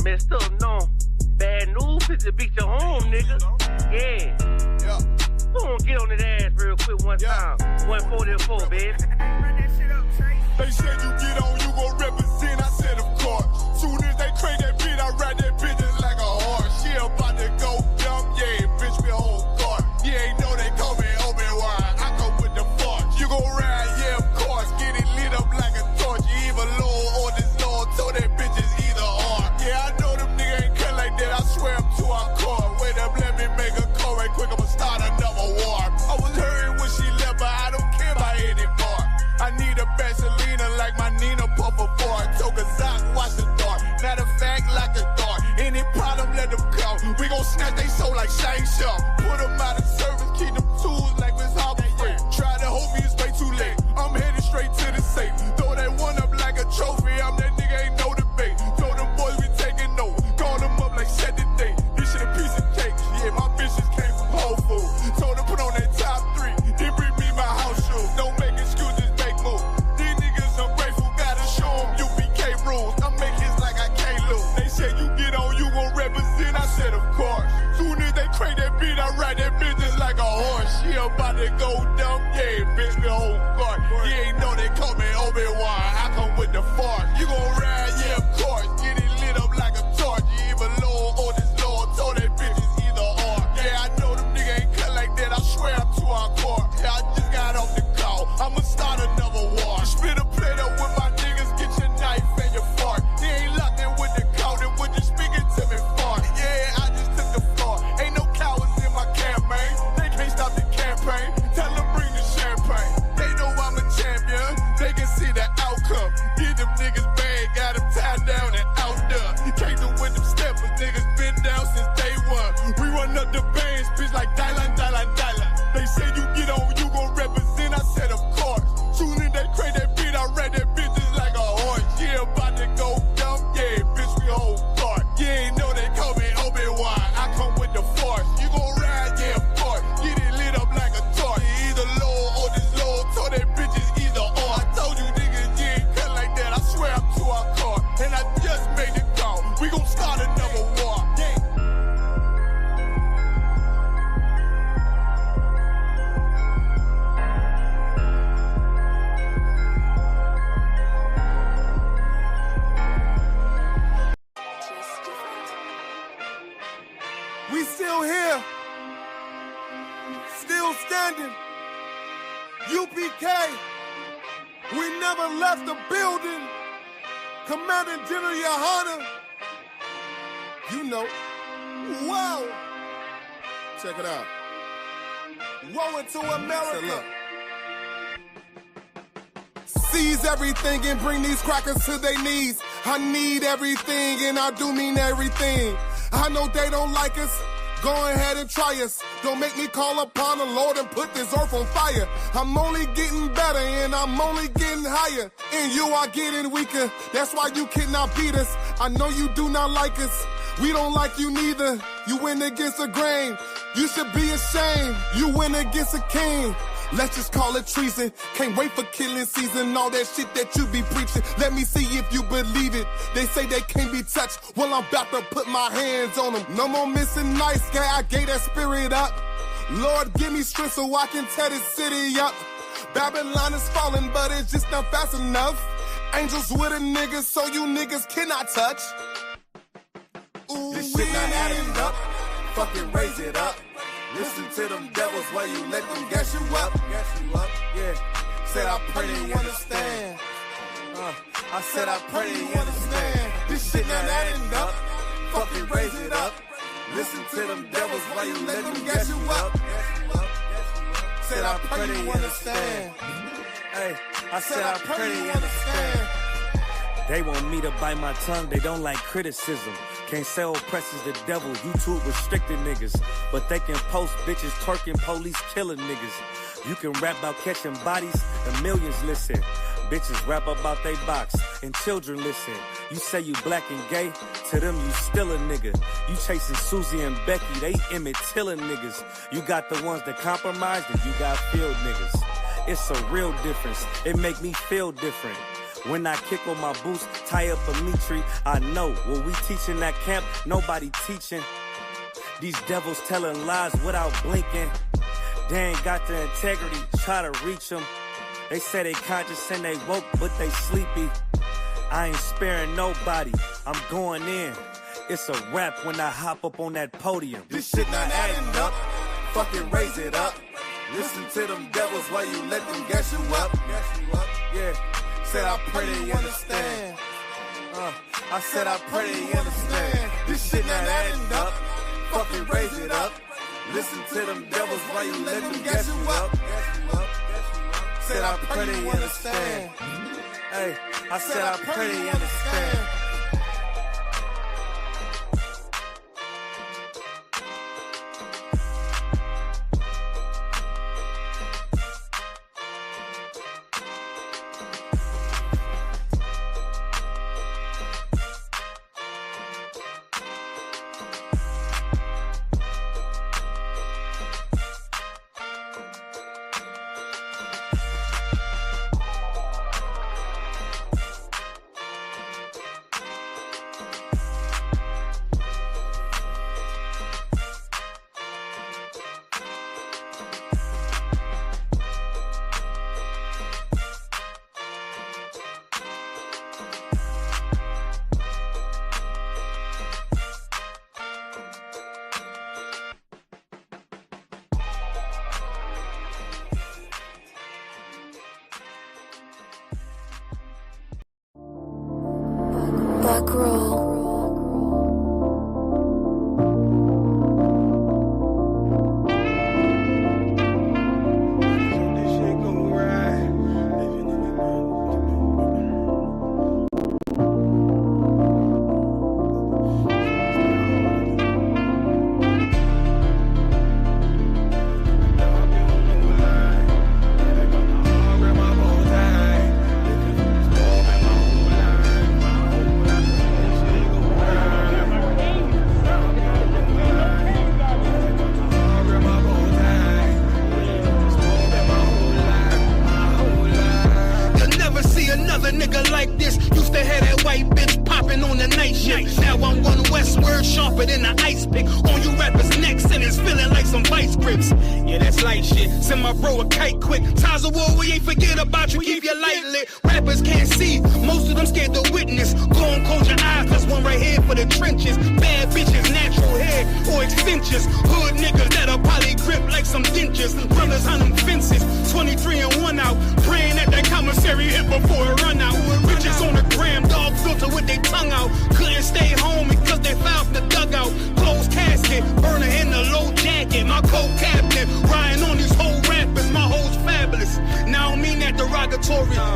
messed up, no. Bad news, picture beat your home, nigga. Yeah. Go on, get on that ass real quick one time. 144, baby. They said you get on, you gon' represent. I said, of course. Soon as they crank that beat, I ride that bitch just like a horse. She about to go dumb, yeah, bitch, me a whole car. You ain't know they call me Obi-Wan. I come with the force. You gon' ride, yeah, of course. Get it lit up like a torch. You either low or this low, so that bitch is either or. Yeah, I know them niggas ain't cut like that. I swear I'm too hardcore. Wait up, let me make a call right quick. I'ma start another war. I was hurting when she left, but I don't care about it anymore. I need a Vaseline like my Nina Puffer for it. Took a Zoc, watch the dark. Matter of fact, like a dart. Any problem, let them come. We gon' snatch they soul like Shang Tsung. Put them out of service, keep them tools like Miss Harbor Freight. Try to hope it's way too late. I'm headed straight to the safe. Throw that one up like a trophy. I'm that nigga, ain't no debate. Throw them boys, we taking over. Call them up like set the date. This shit a piece of cake. Yeah, my bitches came from Whole Foods. Told them put on that top 3. Then bring me my house shoes. Don't make excuses, make moves. These niggas ungrateful, gotta show them UPK rules. I make hits like I can't lose. They said you get on, you gon' represent. I said of course. Soon as they crank that beat, I ride that bitch just like a horse. She about to go dumb, yeah, bitch, the whole court. You ain't know they call me Obi-Wan. I come with the force. You gon' ride, yeah, of course. Get it lit up like a torch. You either low or this low. Told that bitch is either or. Yeah, I know them niggas ain't cut like that. I swear I'm too hardcore. Yeah, I just got off the call. I'ma start another war. Split a plate up with my niggas. Get your knife and your fork. They ain't locked in with the counter. When you speaking to me for? Yeah, I just took the floor. Ain't no cowards in my campaign. They can't stop the campaign. Tell them bring the champagne. They know I'm a champion. They can see the outcome. Get them niggas bad. Got them tied down and out there. Can't do with them steppers. Niggas been down since day one. We run up the bands, bitch, like Dylan. They say you get on, you gon' represent. I said, of course. Soon as they crank that beat, I ride that bitch just like a horse. Yeah, about to go dumb. Yeah, bitch, we whole part. You ain't know they call me Obi-Wan. I come with the force. You gon' ride, yeah, of course. Get it lit up like a torch. You either low or this low. Told that bitch is either or. I told you niggas, you ain't cut like that. I swear I'm too hardcore. And I just made it call. We gon' start another war. Yeah. We still here, still standing. UPK, we never left the building. Commanding General Yahanna, you know. Whoa, check it out. Woe into America. Seize everything and bring these crackers to their knees. I need everything and I do mean everything. I know they don't like us. Go ahead and try us. Don't make me call upon the Lord and put this earth on fire. I'm only getting better and I'm only getting higher. And you are getting weaker. That's why you cannot beat us. I know you do not like us. We don't like you neither. You went against the grain. You should be ashamed. You went against a king. Let's just call it treason. Can't wait for killing season. All that shit that you be preaching. Let me see if you believe it. They say they can't be touched. Well, I'm about to put my hands on them. No more missing nice guy. I gave that spirit up. Lord, give me strength so I can tear this city up. Babylon is falling, but it's just not fast enough. Angels with a nigga, so you niggas cannot touch. Ooh, this shit not adding up. Fucking raise it up. Listen to them devils while you let them gas you up. Yeah. Said I pray they understand. I said I pray they understand. This shit not adding up. Fucking raise it up. Listen to them devils while you let them gas you up. Said I pray they understand. Hey, I said I pray they understand. They want me to bite my tongue, they don't like criticism. Can't say Oppresser's the devil, YouTube restricted niggas. But they can post bitches twerking, police killing niggas. You can rap about catching bodies, and millions listen. Bitches rap about they box, and children listen. You say you black and gay, to them you still a nigga. You chasing Susie and Becky, they Emmett Tiller niggas. You got the ones that compromise, and you got field niggas. It's a real difference, it make me feel different. When I kick on my boots, tie up a meat tree, I know what we teaching that camp, nobody teaching. These devils telling lies without blinking. They ain't got the integrity, try to reach them. They say they conscious and they woke, but they sleepy. I ain't sparing nobody, I'm going in. It's a rap when I hop up on that podium. This shit not adding up, fucking raise it up. Listen to them devils while you let them gas you up. Yeah, said I pray they understand. I said I pray they understand. This shit not adding up, fucking raise it up. Listen to them devils while you let them gas you up. Said I pray they understand. Hey, I said I pray they understand. Back row.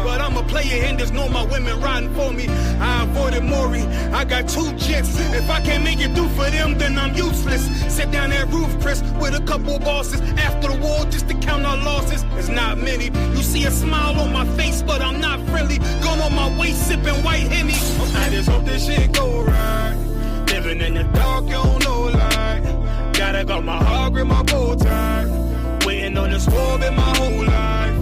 But I'm a player and there's no my women riding for me. I avoided Maury, I got 2 jets. If I can't make it through for them, then I'm useless. Sit down that roof, Chris, with a couple bosses. After the war, just to count our losses. It's not many. You see a smile on my face, but I'm not friendly. Gun on my waist, sipping white Henny. I just hope this shit go right. Living in the dark, you don't know light. Gotta got my heart with my bow tie. Waiting on this war in my whole life.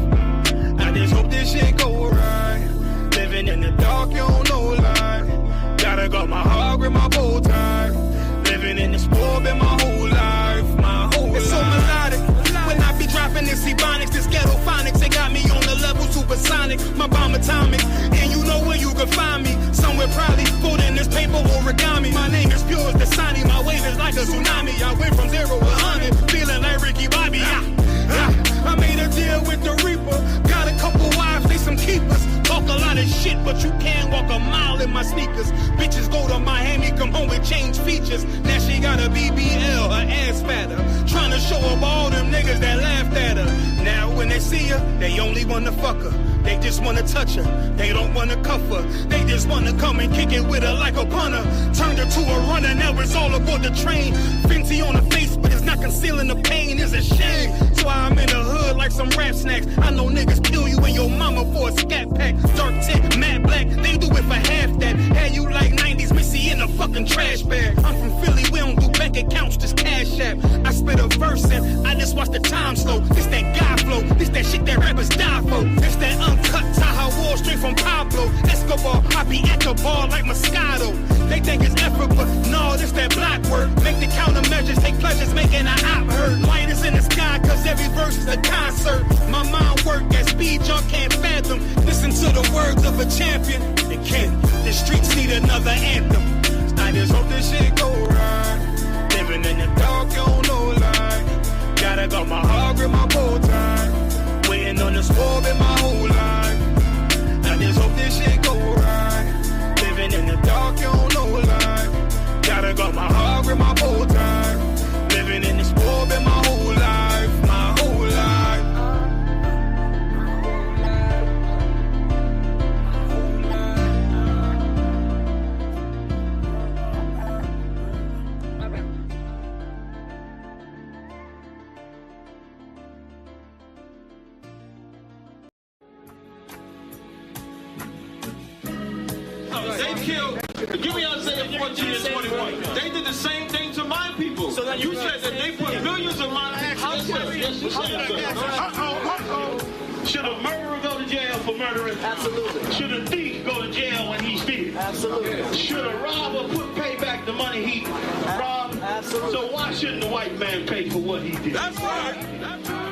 I just hope this shit go right. Living in the dark, you don't know light. Gotta got my heart with my bow tie. Living in this war in my whole life. My whole life. It's so melodic. When I be dropping this ebonics, this ghetto phonics, they got me on the level supersonic. My bomb atomic, and you know where you can find me. Somewhere probably folding this paper origami. My name is pure as the Sani. My wave is like a tsunami. I went from 0 to 100, feeling like Ricky Bobby. I made a deal with the Reaper. Got a couple wives, they some keepers. Talk a lot of shit, but you can't walk a mile in my sneakers. Bitches go to Miami, come home with change features. Now she got a BBL, her ass fatter. Trying to show up all them niggas that laughed at her. Now when they see her, they only wanna fuck her. They just wanna touch her, they don't wanna cuff her. They just wanna come and kick it with her like a punter. Turned her to a runner, now it's all aboard the train. Fenty on her face, but it's not concealing the pain, it's a shame. That's why I'm in the hood like some rap snacks. I know niggas kill you and your mama for a scat pack. Dark tint, matte black, they do it for half that. Had you like 90s Missy in a fucking trash bag. I'm from Philly, we don't do bank accounts, just cash app. I spit a verse and I just watch the time slow. This that guy flow, this that shit that rappers die for. This that uncut Taha Wall straight from Pablo. Pablo Escobar. I be at the bar like Moscato. They think it's effort, but no, this that block work. Make the countermeasures, take pleasures, making an op hurt. Light is in the sky, cause every verse is a concert. My mind work at speed, y'all can't fathom. Listen to the words of a champion. They can't. The streets need another anthem. I just hope this shit go right. Living in the dark, you don't know lie. Gotta got my heart grip my bow tie. Waiting on the squab in my whole life. I just hope this shit go right. Living in the dark, you don't know lie. Gotta got my heart grip my bow tie. Living in the squab in my whole life. My whole life. They killed, give me Isaiah 14 and 21. They did the same thing to my people. So you said that they put billions of my actions. Should a murderer go to jail for murdering? Absolutely. Should a thief go to jail when he steals? Absolutely. Should a robber pay back the money he robbed? Absolutely. So why shouldn't the white man pay for what he did? That's right. That's right.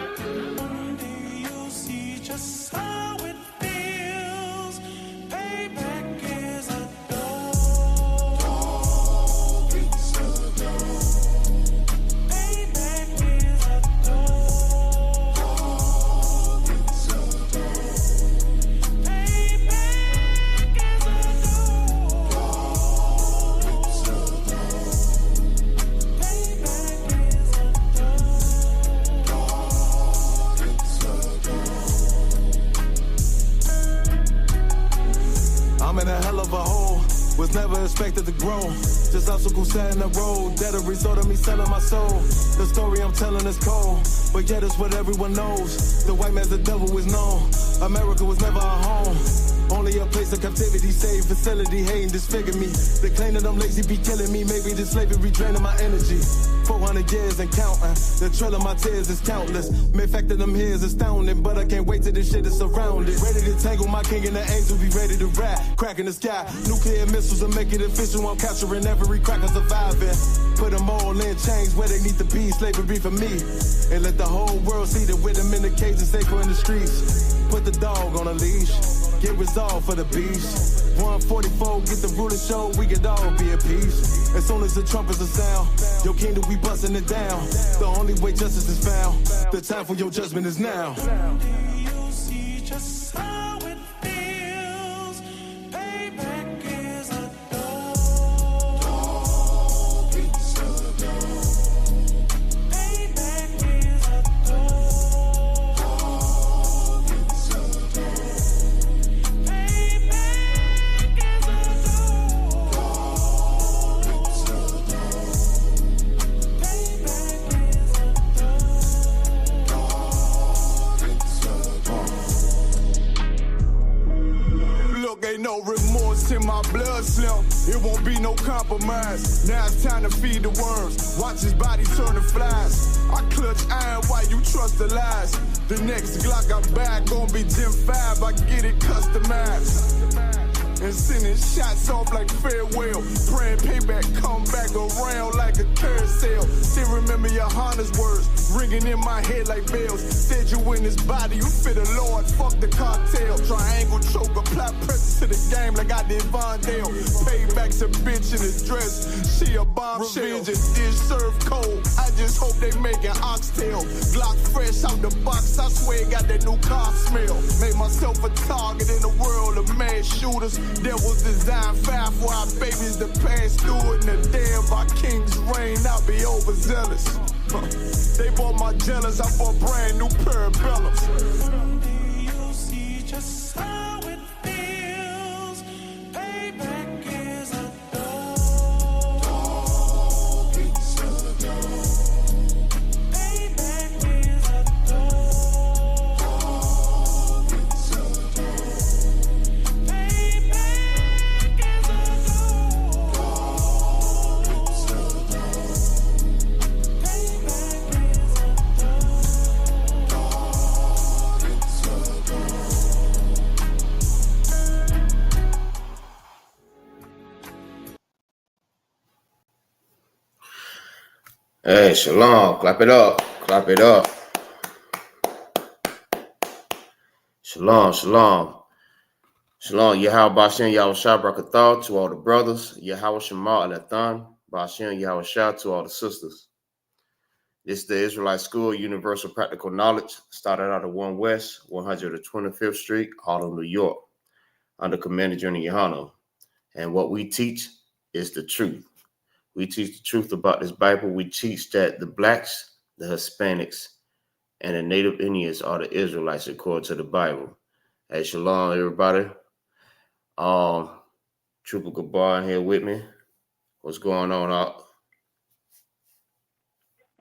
Was never expected to grow. Just obstacles set in the road. That a result of me selling my soul. The story I'm telling is cold, but yet it's what everyone knows. The white man's the devil is known. America was never our home. Only a place of captivity, safe facility, hating, disfigure me. They claim that I'm lazy, be killing me. Maybe the slavery draining my energy. 400 years and counting. The trail of my tears is countless. Main fact that I'm here is astounding, but I can't wait till this shit is surrounded. Ready to tangle my king and the angel, be ready to rap. Crack in the sky, nuclear missiles and make it official. I'm capturing every cracker surviving. Put them all in chains where they need to be. Slavery for me. And let the whole world see that with them in the cage and safer in the streets. Put the dog on a leash. Get resolved for the beast. 144, get the ruler show, we could all be at peace. As soon as the trumpets are sound, your kingdom, we busting it down. The only way justice is found, the time for your judgment is now. You see just how it feels. Payback is a dog. It's a dog. Payback is a dog. It's a dog. Payback is a dog. It's a dog. Payback is a dog. Look, ain't no remorse in my blood slim. It won't be no compromise. Now it's time to feed the worms. Watch his body turn to flies. I clutch iron while you trust the lies. The next Glock I buy gon' be Gen 5. I get it customized. And sending shots off like farewell. Praying payback come back around like a carousel. Still remember Yahanna's words ringing in my head like bells. Said you in his body, you fit a Lord, fuck the cartel. Triangle choke, apply pressure to the game like I did Vondale. Payback's a bitch in his dress, she a bombshell. Revenge is dish served cold, I just hope they making oxtail. Glock fresh out the box, I swear it got that new car smell. Made myself a target in the world of mad shooters. That was designed fire for our babies to pass through it. And the day of our king's reign, I'll be overzealous. They bought my jealous, I bought brand new parabellums. You see just how it feels. Payback is a dog. It's a dog. Payback is a dog. It's a dog. Payback is a dog. It's a dog. Payback is a dog. Hey, shalom. Clap it up. Clap it up. Shalom, shalom. Shalom. Yahweh Bashem, Yahweh Shah Brakathah to all the brothers. Yahweh Shema Alathan. Bashem, Yahweh Shah to all the sisters. This is the Israelite School, Universal Practical Knowledge. Started out at 1 West, 125th Street, Harlem, New York, under Commander General Yahanna. And what we teach is the truth. We teach the truth about this Bible. We teach that the blacks, the Hispanics, and the Native Indians are the Israelites according to the Bible. Hey, shalom, everybody. Trooper Gabar here with me. What's going on, Out?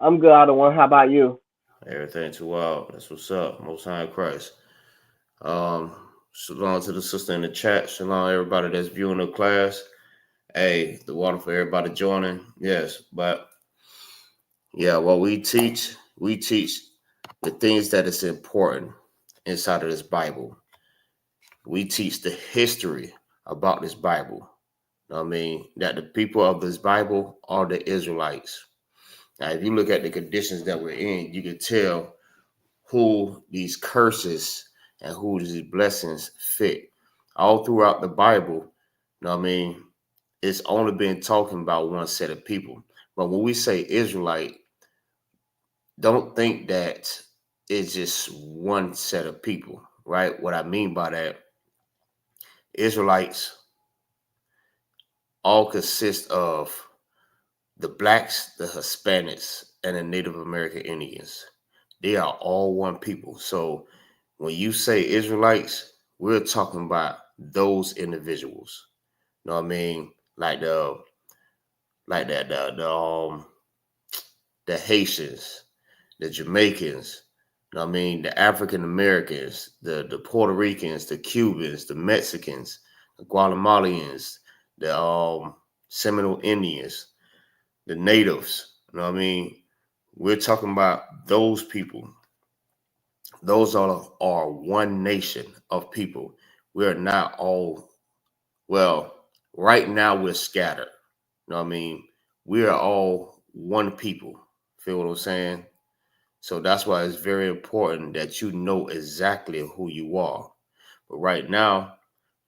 I'm good, Otto One. How about you? Everything too wild. That's what's up. Most High in Christ. Shalom to the sister in the chat. Shalom, everybody that's viewing the class. Hey, the water for everybody joining. Yes, but yeah, what we teach the things that is important inside of this Bible. We teach the history about this Bible. I mean, that the people of this Bible are the Israelites. Now, if you look at the conditions that we're in, you can tell who these curses and who these blessings fit. All throughout the Bible, it's only been talking about one set of people. But when we say Israelite, don't think that it's just one set of people, right? What I mean by that, Israelites all consist of the blacks, the Hispanics, and the Native American Indians. They are all one people. So when you say Israelites, we're talking about those individuals. You know what I mean? The Haitians, the Jamaicans, you know what I mean? The African Americans, the Puerto Ricans, the Cubans, the Mexicans, the Guatemalans, the Seminole Indians, the natives. You know what I mean? We're talking about those people. Those are one nation of people. We're not all, well, right now we're scattered. You know what I mean? We are all one people. Feel what I'm saying? So that's why it's very important that you know exactly who you are. But right now,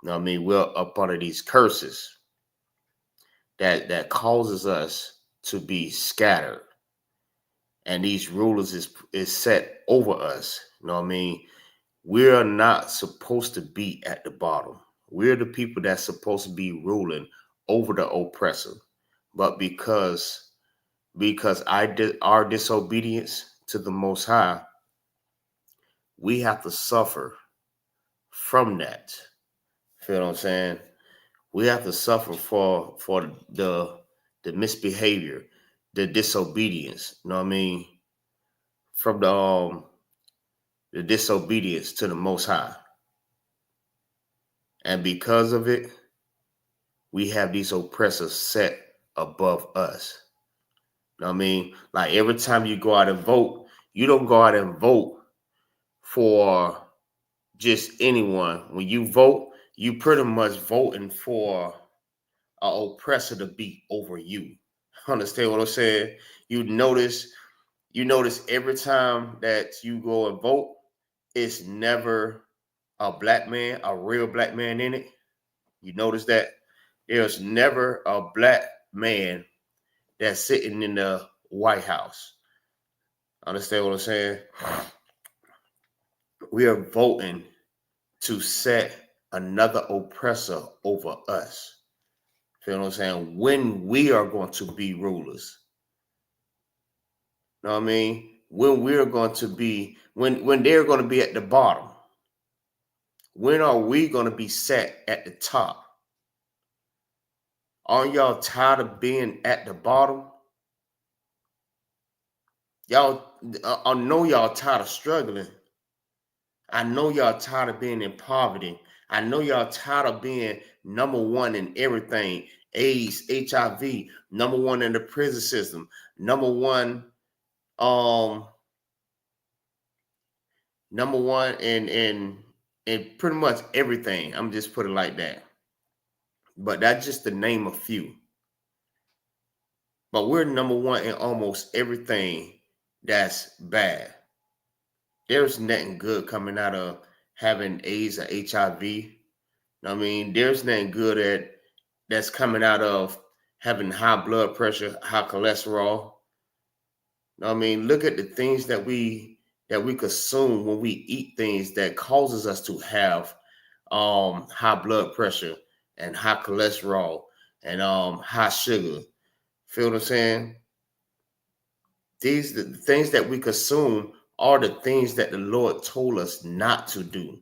you know what I mean, we're up under these curses that causes us to be scattered. And these rulers is set over us. You know what I mean? We're not supposed to be at the bottom. We're the people that's supposed to be ruling over the oppressor. But because our disobedience to the Most High, we have to suffer from that. Feel what I'm saying? We have to suffer for the misbehavior, the disobedience. You know what I mean? From the disobedience to the Most High. And because of it, we have these oppressors set above us. You know what I mean? Like every time you go out and vote, you don't go out and vote for just anyone. When you vote, you pretty much voting for an oppressor to be over you. Understand what I'm saying? You notice every time that you go and vote, it's never a black man, a real black man in it. You notice that there's never a black man that's sitting in the White House. Understand what I'm saying? We are voting to set another oppressor over us. Feel what I'm saying? When we are going to be rulers. You know what I mean? When we're going to be, when they're going to be at the bottom. When are we going to be set at the top? Aren't y'all tired of being at the bottom? Y'all, I know y'all tired of struggling. I know y'all tired of being in poverty. I know y'all tired of being number one in everything. AIDS, HIV, number one in the prison system, number one in pretty much everything. I'm just putting it like that. But that's just to name a few. But we're number one in almost everything that's bad. There's nothing good coming out of having AIDS or HIV. I mean, there's nothing good that's coming out of having high blood pressure, high cholesterol. I mean, look at the things that we consume when we eat things that causes us to have high blood pressure and high cholesterol and high sugar. Feel what I'm saying? The things that we consume are the things that the Lord told us not to do.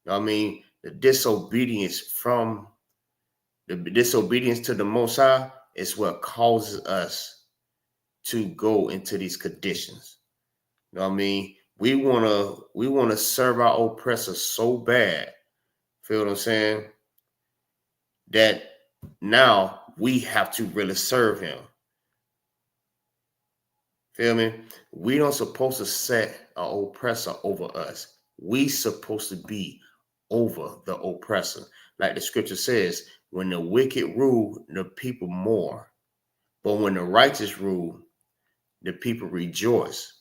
I mean, the disobedience to the Most High is what causes us to go into these conditions. You know what I mean? We wanna serve our oppressor so bad. Feel what I'm saying? That now we have to really serve him. Feel me? We don't supposed to set an oppressor over us. We supposed to be over the oppressor. Like the scripture says, when the wicked rule, the people mourn. But when the righteous rule, the people rejoice.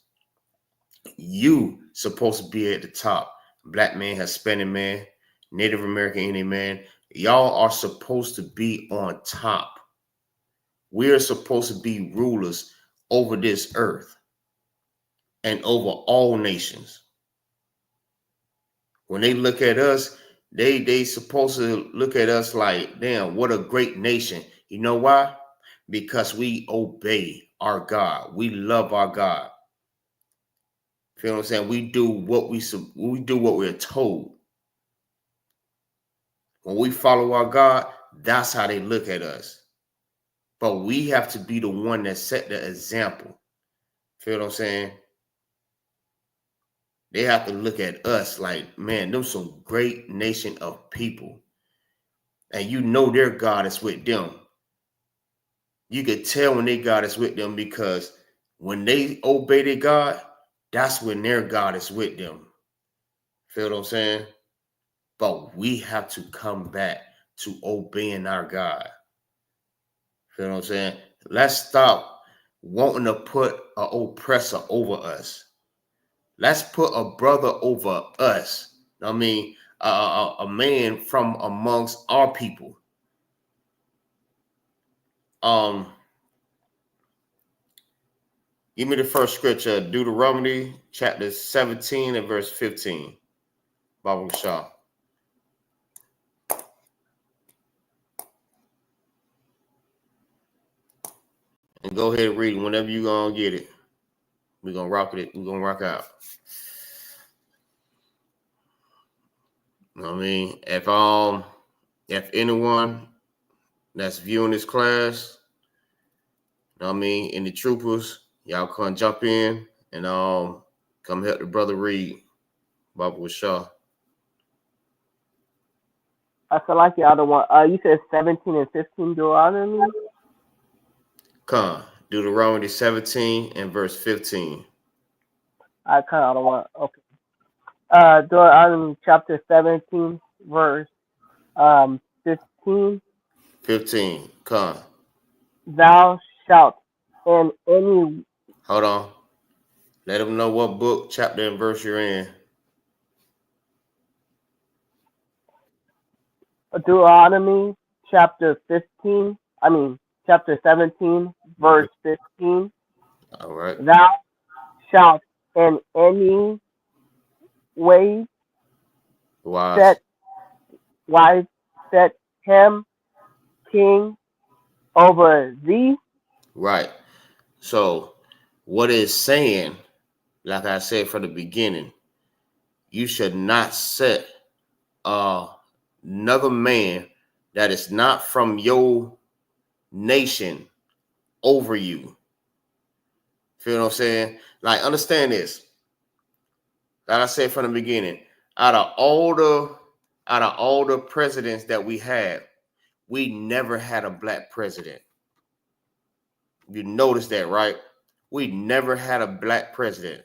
You supposed to be at the top. Black man, Hispanic man, Native American Indian man. Y'all are supposed to be on top. We are supposed to be rulers over this earth and over all nations. When they look at us, they supposed to look at us like, damn, what a great nation. You know why? Because we obey our God. We love our God. Feel what I'm saying? We do what we're told. When we follow our God, that's how they look at us. But we have to be the one that set the example. Feel what I'm saying? They have to look at us like, man, them some great nation of people. And you know their God is with them. You could tell when their God is with them because when they obey their God, that's when their God is with them. Feel what I'm saying? But we have to come back to obeying our God. Feel what I'm saying? Let's stop wanting to put an oppressor over us. Let's put a brother over us. I mean, a man from amongst our people. Give me the first scripture, Deuteronomy chapter 17 and verse 15. Baba Shah. And go ahead and read it whenever you're gonna get it. We're gonna rock it. We're gonna rock out. You know what I mean? If anyone that's viewing this class, you know what I mean, any troopers, y'all come jump in and come help the brother read. Baba Shah. I feel like the other one. You said 17 and 15 Deuteronomy? Come. Deuteronomy 17 and verse 15. I kind of don't want. Okay. Deuteronomy chapter 17, verse 15. 15. Come. Thou shalt in any. Hold on. Let them know what book, chapter, and verse you're in. Deuteronomy chapter 15. Chapter 17, verse 15. All right. Thou shalt in any way set him king over thee. Right. So what it's saying, like I said from the beginning, you should not set another man that is not from your nation over you. Feel what I'm saying? Like, understand this. Like I said from the beginning, out of all the presidents that we had, we never had a black president. You notice that, right? We never had a black president.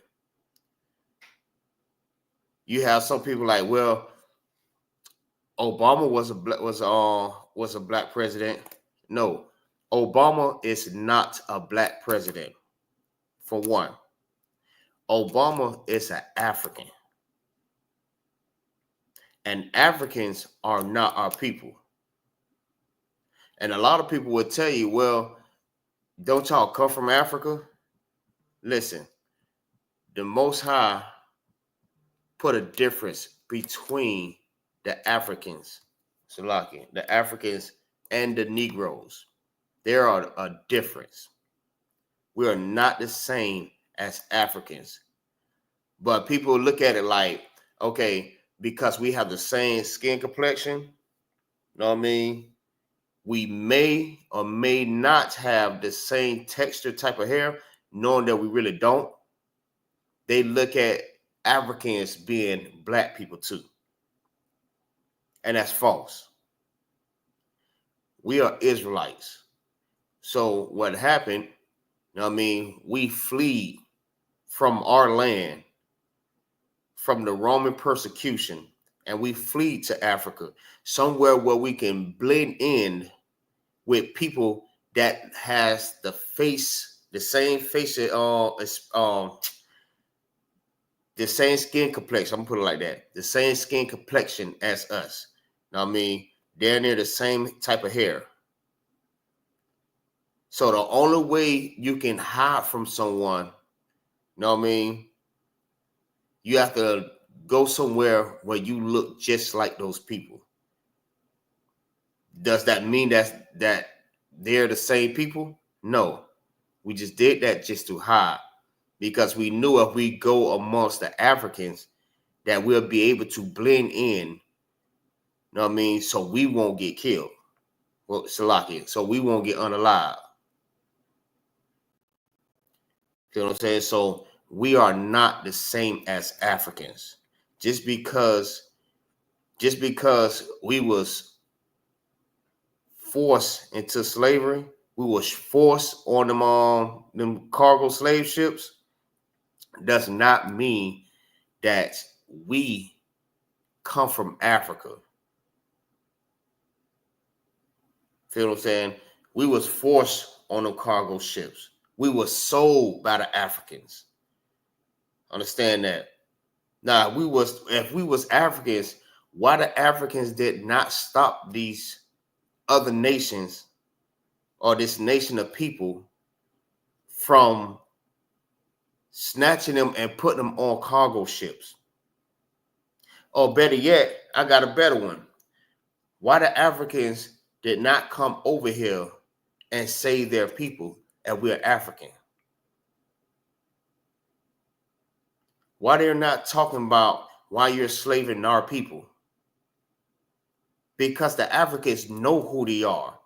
You have some people like, well, Obama was a black president. No, Obama is not a black president, for one. Obama is an African. And Africans are not our people. And a lot of people would tell you, well, don't y'all come from Africa? Listen, the Most High put a difference between the Africans, the Africans and the Negroes. There are a difference. We are not the same as Africans. But people look at it like, okay, because we have the same skin complexion, you know what I mean? We may or may not have the same texture type of hair, knowing that we really don't. They look at Africans being black people too. And that's false. We are Israelites. So what happened, you know what I mean, we flee from our land, from the Roman persecution, and we flee to Africa, somewhere where we can blend in with people that has the same face, the same skin complexion. I'm gonna put it like that. The same skin complexion as us. You know what I mean? They're near the same type of hair. So the only way you can hide from someone, you know what I mean? You have to go somewhere where you look just like those people. Does that mean that they're the same people? No. We just did that just to hide, because we knew if we go amongst the Africans that we'll be able to blend in, you know what I mean, so we won't get killed. Well, Salaki, so we won't get unalive. You know what I'm saying? So we are not the same as Africans. Just because we was forced into slavery, we was forced on them cargo slave ships, does not mean that we come from Africa. Feel what I'm saying? We was forced on them cargo ships. We were sold by the Africans. Understand that. Now, if we was Africans, why the Africans did not stop these other nations or this nation of people from snatching them and putting them on cargo ships? Or better yet, I got a better one. Why the Africans did not come over here and save their people if we're African? Why they're not talking about why you're slaving our people? Because the Africans know who they are.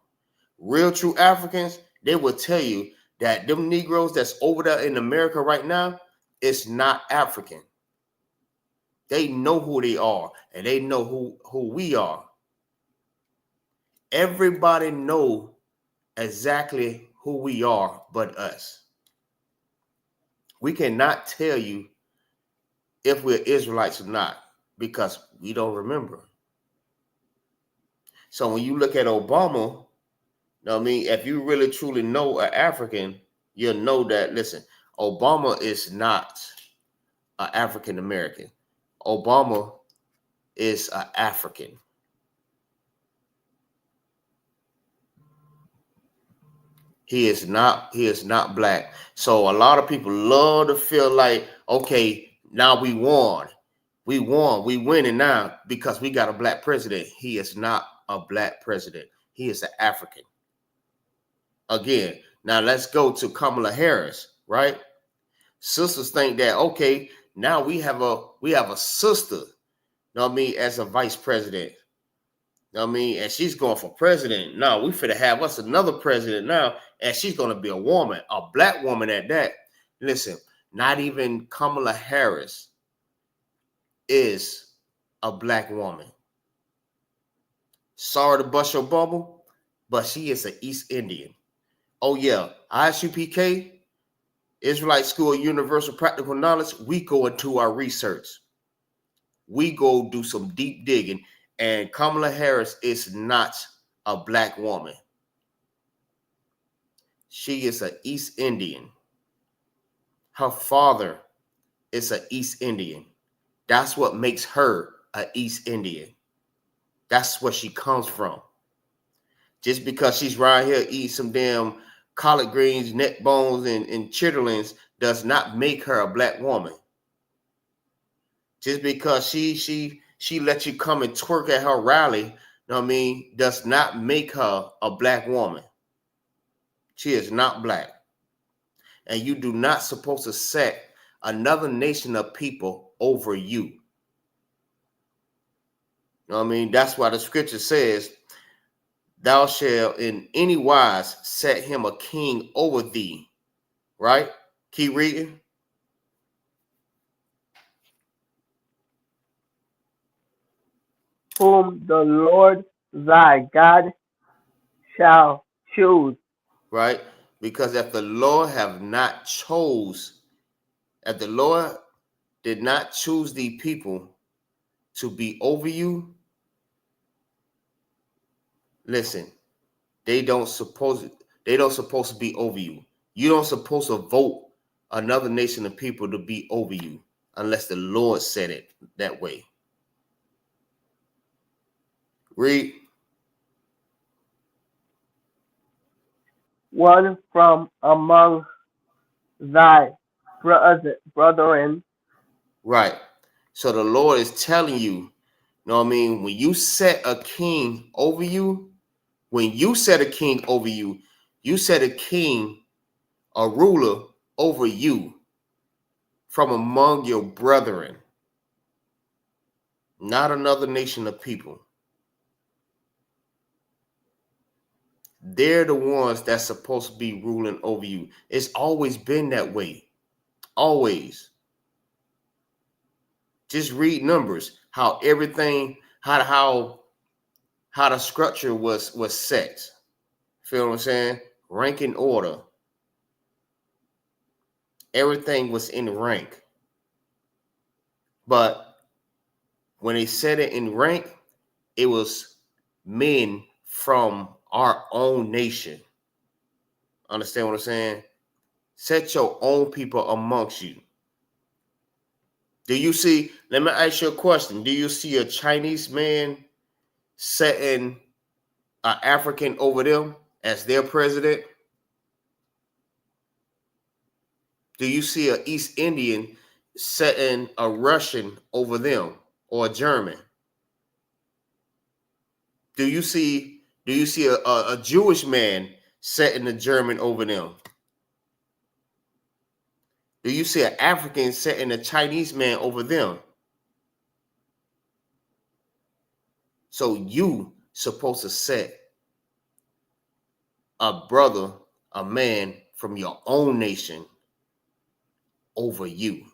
Real true Africans, they will tell you that them Negroes that's over there in America right now is not African. They know who they are, and they know who we are. Everybody know exactly who we are but us. We cannot tell you if we're Israelites or not, because we don't remember. So when you look at Obama, you know what I mean, if you really truly know an African, you'll know that, listen, Obama is not an African American. Obama is an African. He is not black. So a lot of people love to feel like, okay, now we won. We winning now because we got a black president. He is not a black president. He is an African. Again, now let's go to Kamala Harris, right? Sisters think that, okay, now we have a sister, you know what I mean, as a vice president. You know what I mean? And she's going for president. No, we finna have us another president now, and she's going to be a woman, a black woman at that. Listen, not even Kamala Harris is a black woman. Sorry to bust your bubble, but she is an East Indian. Oh yeah, ISUPK, Israelite School of Universal Practical Knowledge, we go into our research. We go do some deep digging, and Kamala Harris is not a black woman. She is an East Indian. Her father is an East Indian. That's what makes her an East Indian. That's where she comes from. Just because she's right here eating some damn collard greens, neck bones, and chitterlings does not make her a black woman. Just because she let you come and twerk at her rally, you know what I mean, does not make her a black woman. She is not black. And you do not supposed to set another nation of people over you. You know what I mean? That's why the scripture says, thou shalt in any wise set him a king over thee. Right? Keep reading. Whom the Lord thy God shall choose. Right? Because if the Lord have not chose, if the Lord did not choose the people to be over you, listen, they don't supposed to be over you. You don't supposed to vote another nation of people to be over you unless the Lord said it that way. Read. One from among thy brethren. Right. So the Lord is telling you, you know what I mean? When you set a king over you, you set a king, a ruler over you from among your brethren, not another nation of people. They're the ones that's supposed to be ruling over you. It's always been that way. Always. Just read Numbers, how everything, how the structure was set. Feel what I'm saying? Rank and order. Everything was in rank. But when they set it in rank, it was men from our own nation. Understand what I'm saying? Set your own people amongst you. Do you see, let me ask you a question. Do you see a Chinese man setting an African over them as their president? Do you see an East Indian setting a Russian over them or a German? Do you see a Jewish man setting a German over them? Do you see an African setting a Chinese man over them? So you supposed to set a brother, a man from your own nation over you.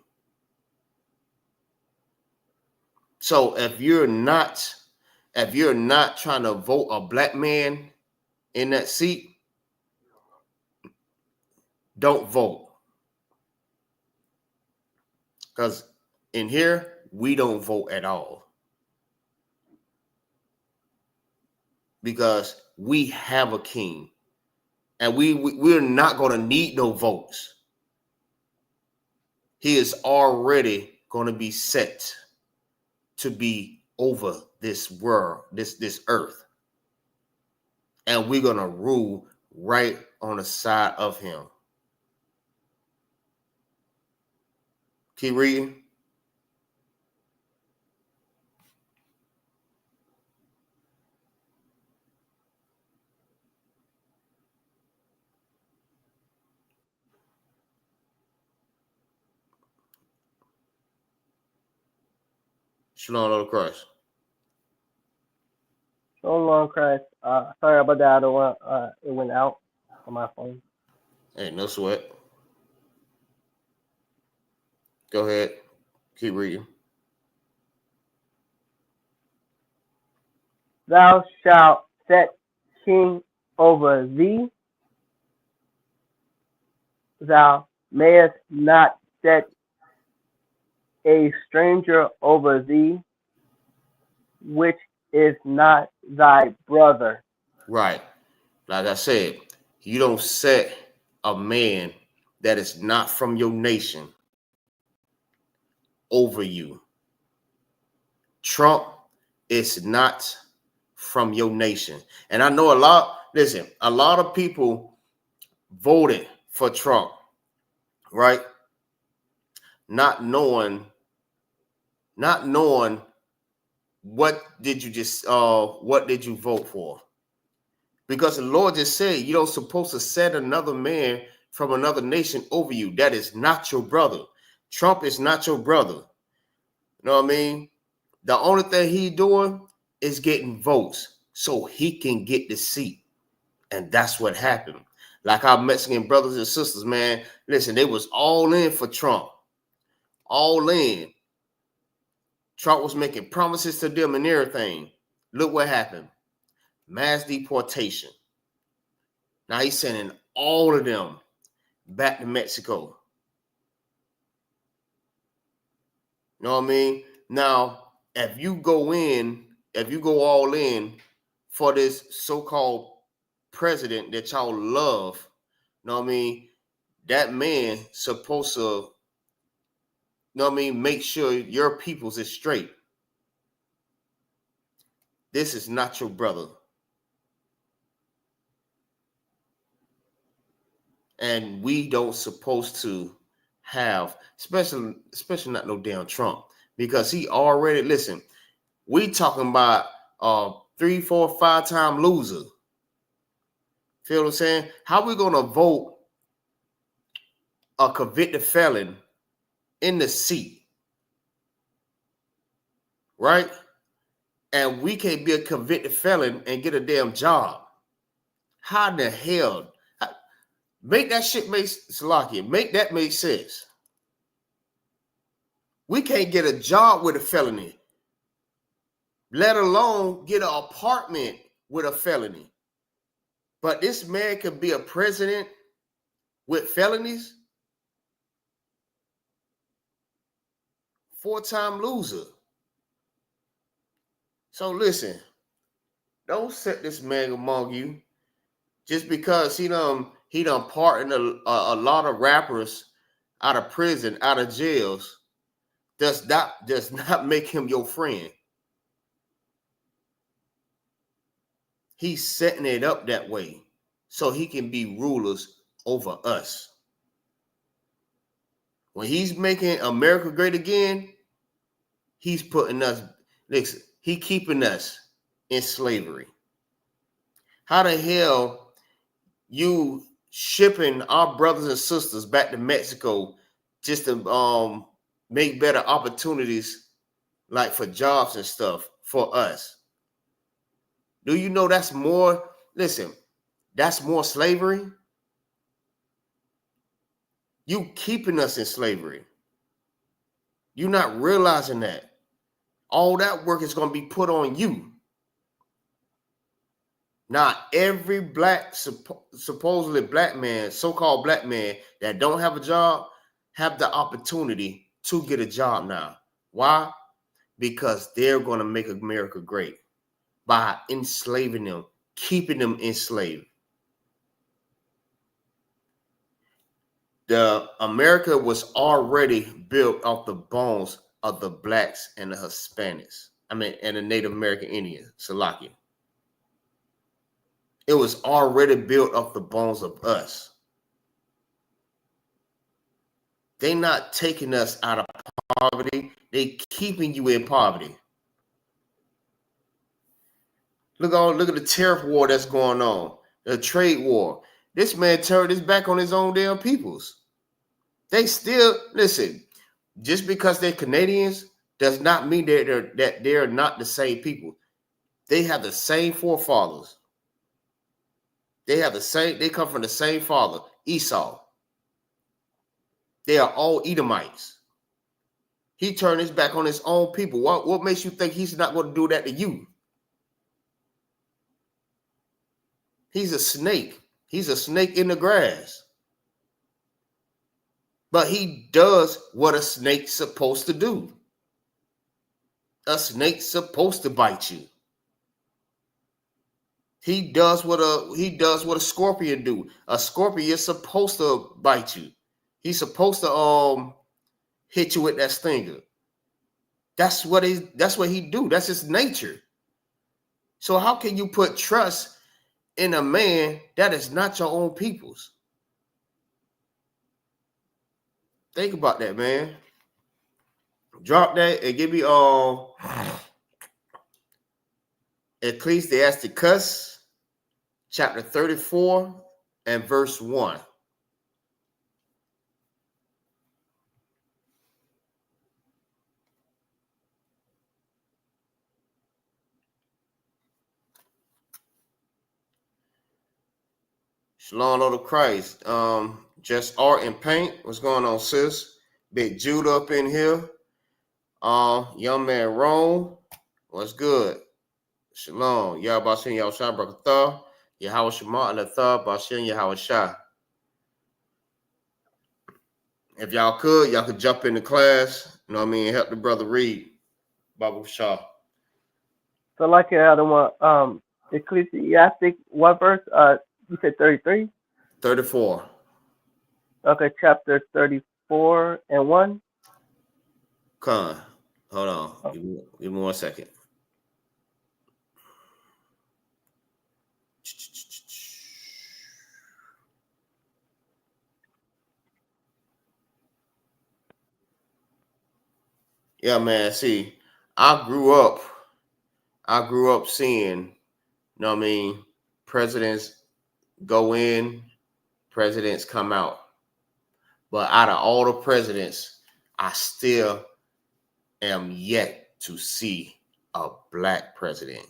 So if you're not trying to vote a black man in that seat, don't vote. Because in here, we don't vote at all. Because we have a king. And we're not going to need no votes. He is already going to be set to be over this world, this earth. And we're going to rule right on the side of him. Keep reading. Shalom, Lord Christ. Shalom, Christ. Sorry about that. It went out on my phone. Hey, no sweat. Go ahead. Keep reading. Thou shalt set king over thee. Thou mayest not set a stranger over thee, which is not thy brother. Right. Like I said, you don't set a man that is not from your nation over you. Trump is not from your nation. And I know a lot of people voted for Trump, right? Not knowing what did you vote for? Because the Lord just said you don't supposed to set another man from another nation over you. That is not your brother. Trump is not your brother. You know what I mean? The only thing he doing is getting votes so he can get the seat. And that's what happened. Like our Mexican brothers and sisters, man, listen, they was all in for Trump. All in. Trump was making promises to them and everything. Look what happened. Mass deportation. Now he's sending all of them back to Mexico. You know what I mean? Now, if you go all in for this so-called president that y'all love, you know what I mean? That man supposed to, you know what I mean, make sure your people's is straight. This is not your brother. And we don't supposed to have, especially not no damn Trump, because he already, listen, we talking about 3, 4, 5-time loser. Feel what I'm saying? How we gonna vote a convicted felon in the seat, right? And we can't be a convicted felon and get a damn job. How the hell? Make that shit make sense. We can't get a job with a felony, let alone get an apartment with a felony. But this man could be a president with felonies? 4-time loser. So listen, don't set this man among you just because he done pardoned a lot of rappers out of prison, out of jails. Does not make him your friend. He's setting it up that way so he can be rulers over us. When he's making America great again, he's putting us, listen, he keeping us in slavery. How the hell you shipping our brothers and sisters back to Mexico just to make better opportunities, like for jobs and stuff for us? Do you know that's more? Listen, that's more slavery. You keeping us in slavery. You're not realizing that. All that work is going to be put on you. Not every black, supposedly black man, so-called black man that don't have a job, have the opportunity to get a job now. Why? Because they're going to make America great by enslaving them, keeping them enslaved. The America was already built off the bones of the blacks and the Hispanics. And the Native American Indians, Salakia. It was already built off the bones of us. They're not taking us out of poverty. They're keeping you in poverty. Look at the tariff war that's going on, the trade war. This man turned his back on his own damn peoples. They still, listen, just because they're Canadians does not mean that they're not the same people. They have the same forefathers. They come from the same father, Esau. They are all Edomites. He turned his back on his own people. What makes you think he's not going to do that to you? He's a snake. He's a snake in the grass. But he does what a snake's supposed to do. A snake's supposed to bite you. He does what a scorpion do. A scorpion is supposed to bite you. He's supposed to hit you with that stinger. That's what he do. That's his nature. So how can you put trust in a man that is not your own people's? Think about that, man. Drop that and give me Ecclesiasticus chapter 34 and verse 1. Shalom to Christ. Just art and paint. What's going on, sis? Big Judah up in here. Young man Rome. What's good? Shalom. Yahbashin Yahushua Barakatah. Yahweh Shema Alathah Bashin Yahweh Shah. If y'all could jump in the class, you know what I mean, help the brother read. Babu Shah. So like I don't want Ecclesiastic, what verse? You said 33? 34. Okay, chapter 34 and 1. Con. Hold on. Oh. Give me 1 second. Yeah, man. See, I grew up seeing, you know what I mean, presidents go in, presidents come out. But out of all the presidents, I still am yet to see a black president,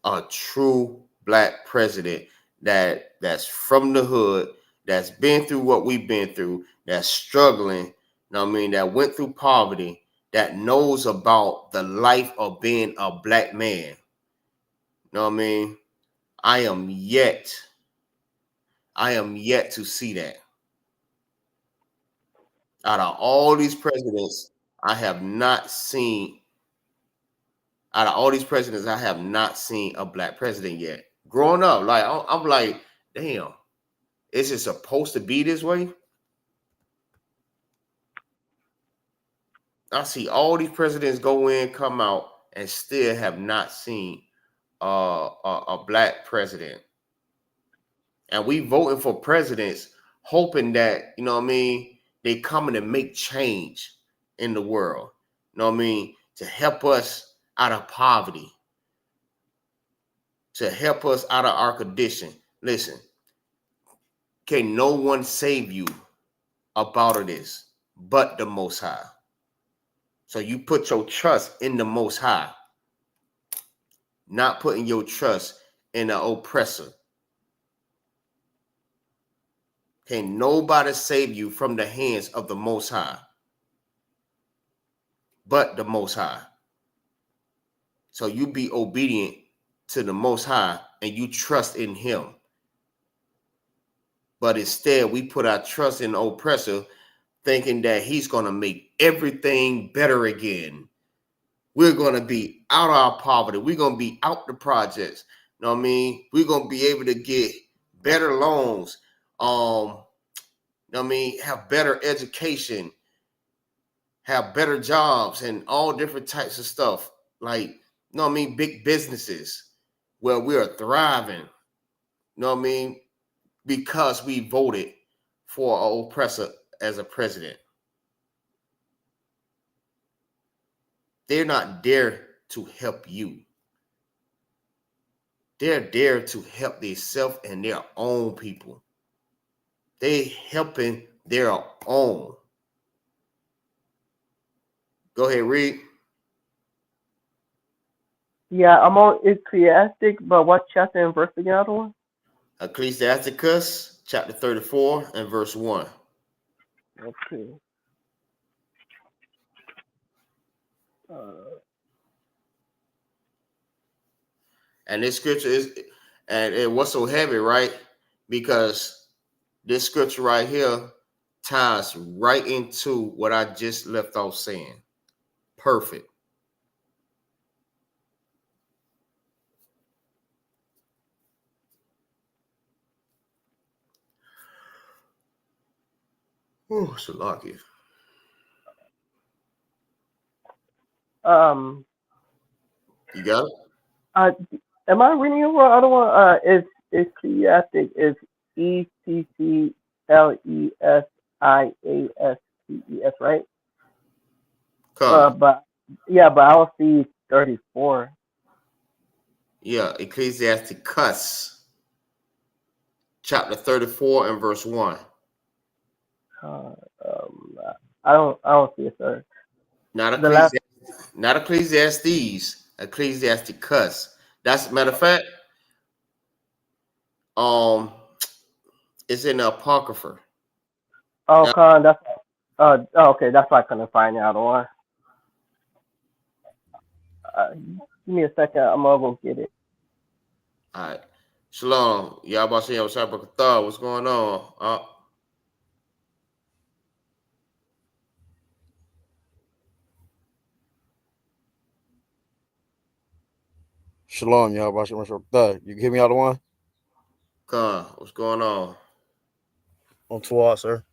a true black president that's from the hood, that's been through what we've been through, that's struggling, you know what I mean, that went through poverty, that knows about the life of being a black man. You know what I mean? I am yet to see that. Out of all these presidents, I have not seen a black president yet. Growing up, like I'm like, damn, is it supposed to be this way? I see all these presidents go in, come out, and still have not seen a black president. And we voting for presidents, hoping that, you know what I mean, they coming to make change in the world. You know what I mean? To help us out of poverty, to help us out of our condition. Listen, can no one save you about this but the Most High? So you put your trust in the Most High, not putting your trust in the oppressor. Can nobody save you from the hands of the Most High but the Most High? So you be obedient to the Most High and you trust in Him. But instead, we put our trust in the oppressor, thinking that he's going to make everything better again. We're going to be out of our poverty. We're going to be out the projects. You know what I mean? We're going to be able to get better loans. You know what I mean? Have better education, have better jobs, and all different types of stuff. Like, you know what I mean? Big businesses where we are thriving. You know what I mean? Because we voted for an oppressor as a president. They're not there to help you. They're there to help themselves and their own people. They helping their own. Go ahead, read. Yeah, I'm on Ecclesiastic, but what chapter and verse again, other one? Ecclesiasticus chapter 34 and verse 1. Okay. And this scripture is, and it was so heavy, right? Because this scripture right here ties right into what I just left off saying. Perfect. Oh, Salaki. You got it? Am I reading it wrong? I don't want. It's ecclesiastic. It's ECCLESIASTES, right? Come. But yeah, but I will see 34. Yeah, Ecclesiasticus, chapter 34 and verse 1. Uh, I don't see it, sir. Not The last. Ecclesiastes, Ecclesiasticus. That's matter of fact, um, it's in the Apocrypha. Oh, Now, that's. Okay, that's why I couldn't find the other one. Give me a second. I'm gonna go get it. all right. Shalom. Yabashim Shabbat. What's going on? Shalom, y'all. You can hear me out of one? What's going on? On Tawad, sir.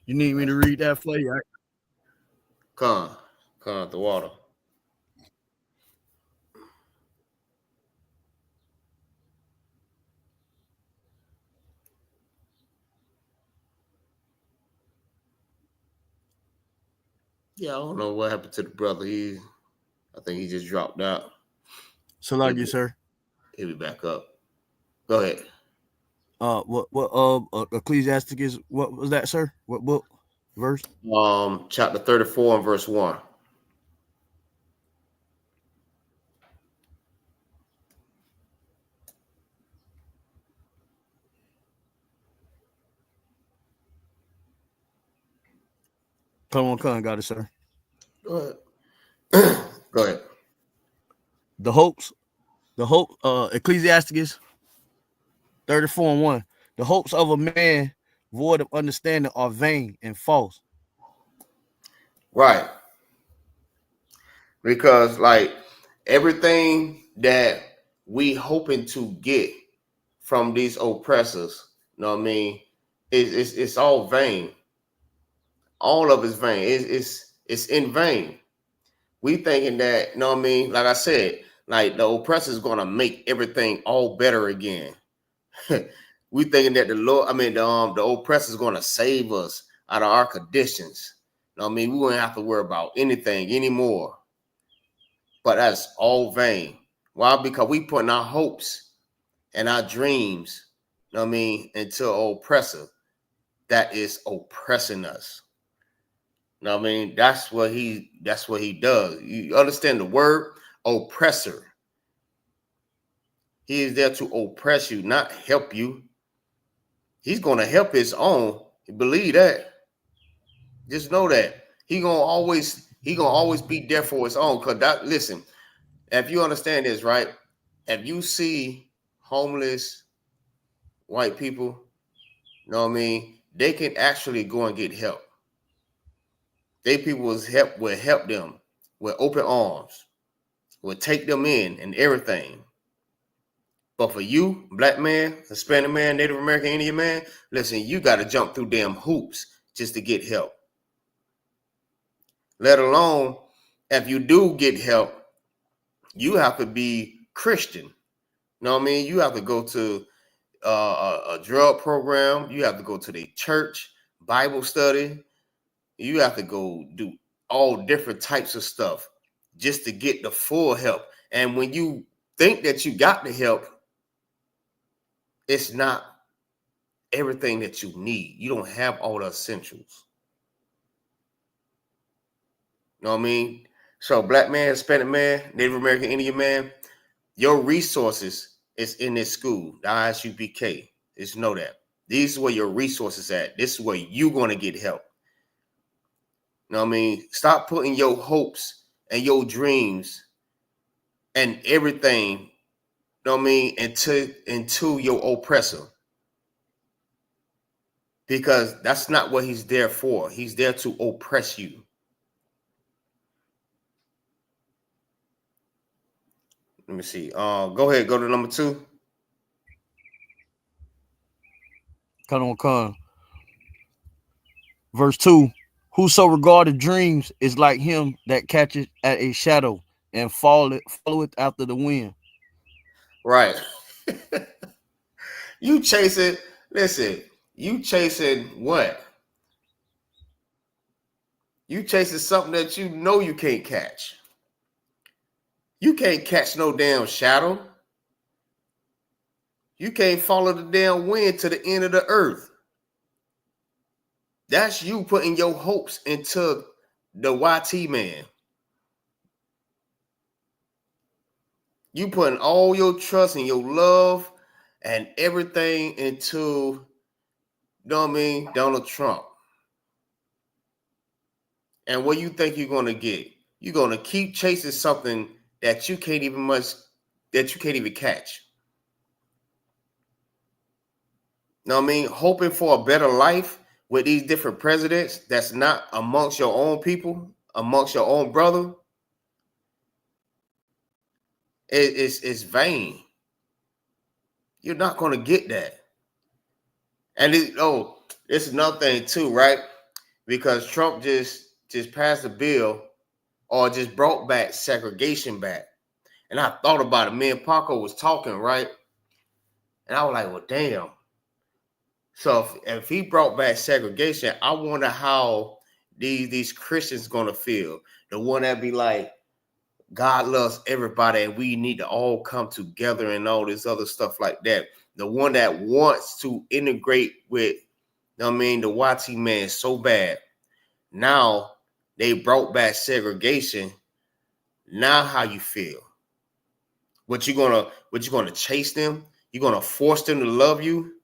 You need me to read that for you? Con, the water. Yeah, I don't know what happened to the brother. I think he just dropped out. Salagi, sir. He'll be back up. Go ahead. What Ecclesiastic is, what was that, sir? What book? Verse? Chapter 34 and verse 1. Come on, got it, sir. Go ahead. Go ahead. The hope, Ecclesiasticus 34 and 1. The hopes of a man void of understanding are vain and false. Right. Because like everything that we hoping to get from these oppressors, you know what I mean, it's all vain. All of it's vain. It's in vain. We thinking that, you know what I mean, like I said, like the oppressor is gonna make everything all better again. We thinking that the oppressor is gonna save us out of our conditions. You know what I mean, we won't have to worry about anything anymore. But that's all vain. Why? Because we putting our hopes and our dreams, you know what I mean, into an oppressor that is oppressing us. You know what I mean? That's what he does. You understand the word oppressor. He is there to oppress you, not help you. He's gonna help his own. Believe that. Just know that. He gonna always be there for his own. Listen, if you understand this, right? If you see homeless white people, you know what I mean, they can actually go and get help. They people will help them with open arms, will take them in and everything. But for you, black man, Hispanic man, Native American, Indian man, listen, you got to jump through damn hoops just to get help. Let alone if you do get help, you have to be Christian. You know what I mean? You have to go to a drug program. You have to go to the church, Bible study. You have to go do all different types of stuff just to get the full help. And when you think that you got the help, it's not everything that you need. You don't have all the essentials. You know what I mean? So black man, Hispanic man, Native American, Indian man, your resources is in this school, the ISUPK. Just know that. These are where your resources at. This is where you're going to get help. You know what I mean? Stop putting your hopes and your dreams and everything, you know what I mean, into your oppressor. Because that's not what he's there for. He's there to oppress you. Let me see. Go ahead, go to number 2. Come on. Verse 2, whoso regardeth dreams is like him that catcheth at a shadow and followeth after the wind. Right. You chasing, listen, you chasing what? You chasing something that you know you can't catch. You can't catch no damn shadow. You can't follow the damn wind to the end of the earth. That's you putting your hopes into the YT man. You putting all your trust and your love and everything into, you know what I mean, Donald Trump. And what you think you're gonna get? You're gonna keep chasing something that you can't even catch. You know what I mean? Hoping for a better life with these different presidents that's not amongst your own people, amongst your own brother. It's vain. You're not gonna get that. And it's another thing too, right? Because Trump just passed a bill or just brought back segregation back. And I thought about it. Me and Paco was talking, right? And I was like, well, damn. So if he brought back segregation, I wonder how these Christians gonna feel. The one that be like, God loves everybody and we need to all come together and all this other stuff like that. The one that wants to integrate with, you know what I mean, the YT man so bad. Now they brought back segregation. Now how you feel? What you gonna chase them? You gonna force them to love you?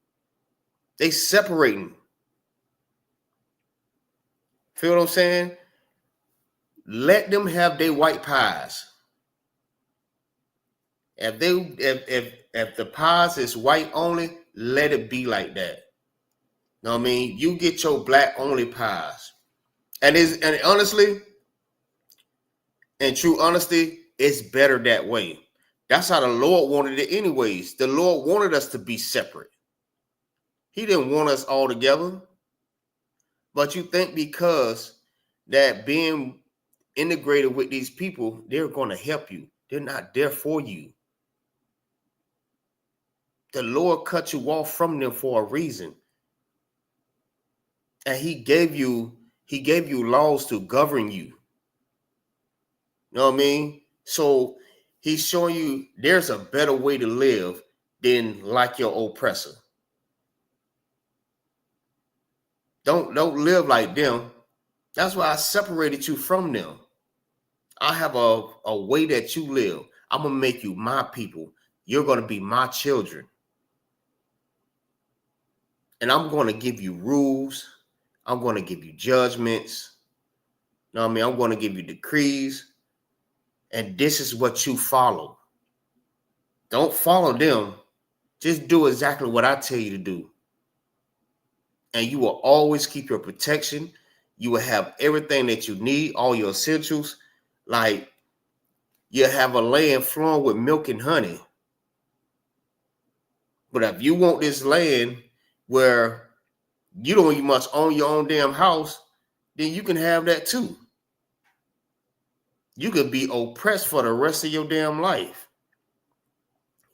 They separating. Feel what I'm saying? Let them have their white pies. If the pies is white only, let it be like that. Know what I mean? You get your black only pies. And honestly, in true honesty, it's better that way. That's how the Lord wanted it anyways. The Lord wanted us to be separate. He didn't want us all together. But you think because that being integrated with these people, they're going to help you. They're not there for you. The Lord cut you off from them for a reason. And he gave you laws to govern you. You know what I mean? So he's showing you there's a better way to live than like your oppressor. Don't live like them. That's why I separated you from them. I have a way that you live. I'm going to make you my people. You're going to be my children. And I'm going to give you rules. I'm going to give you judgments. You know what I mean? I'm going to give you decrees. And this is what you follow. Don't follow them. Just do exactly what I tell you to do. And you will always keep your protection. You will have everything that you need, all your essentials. Like, you have a land flowing with milk and honey. But if you want this land where you don't even much own your own damn house, then you can have that too. You could be oppressed for the rest of your damn life.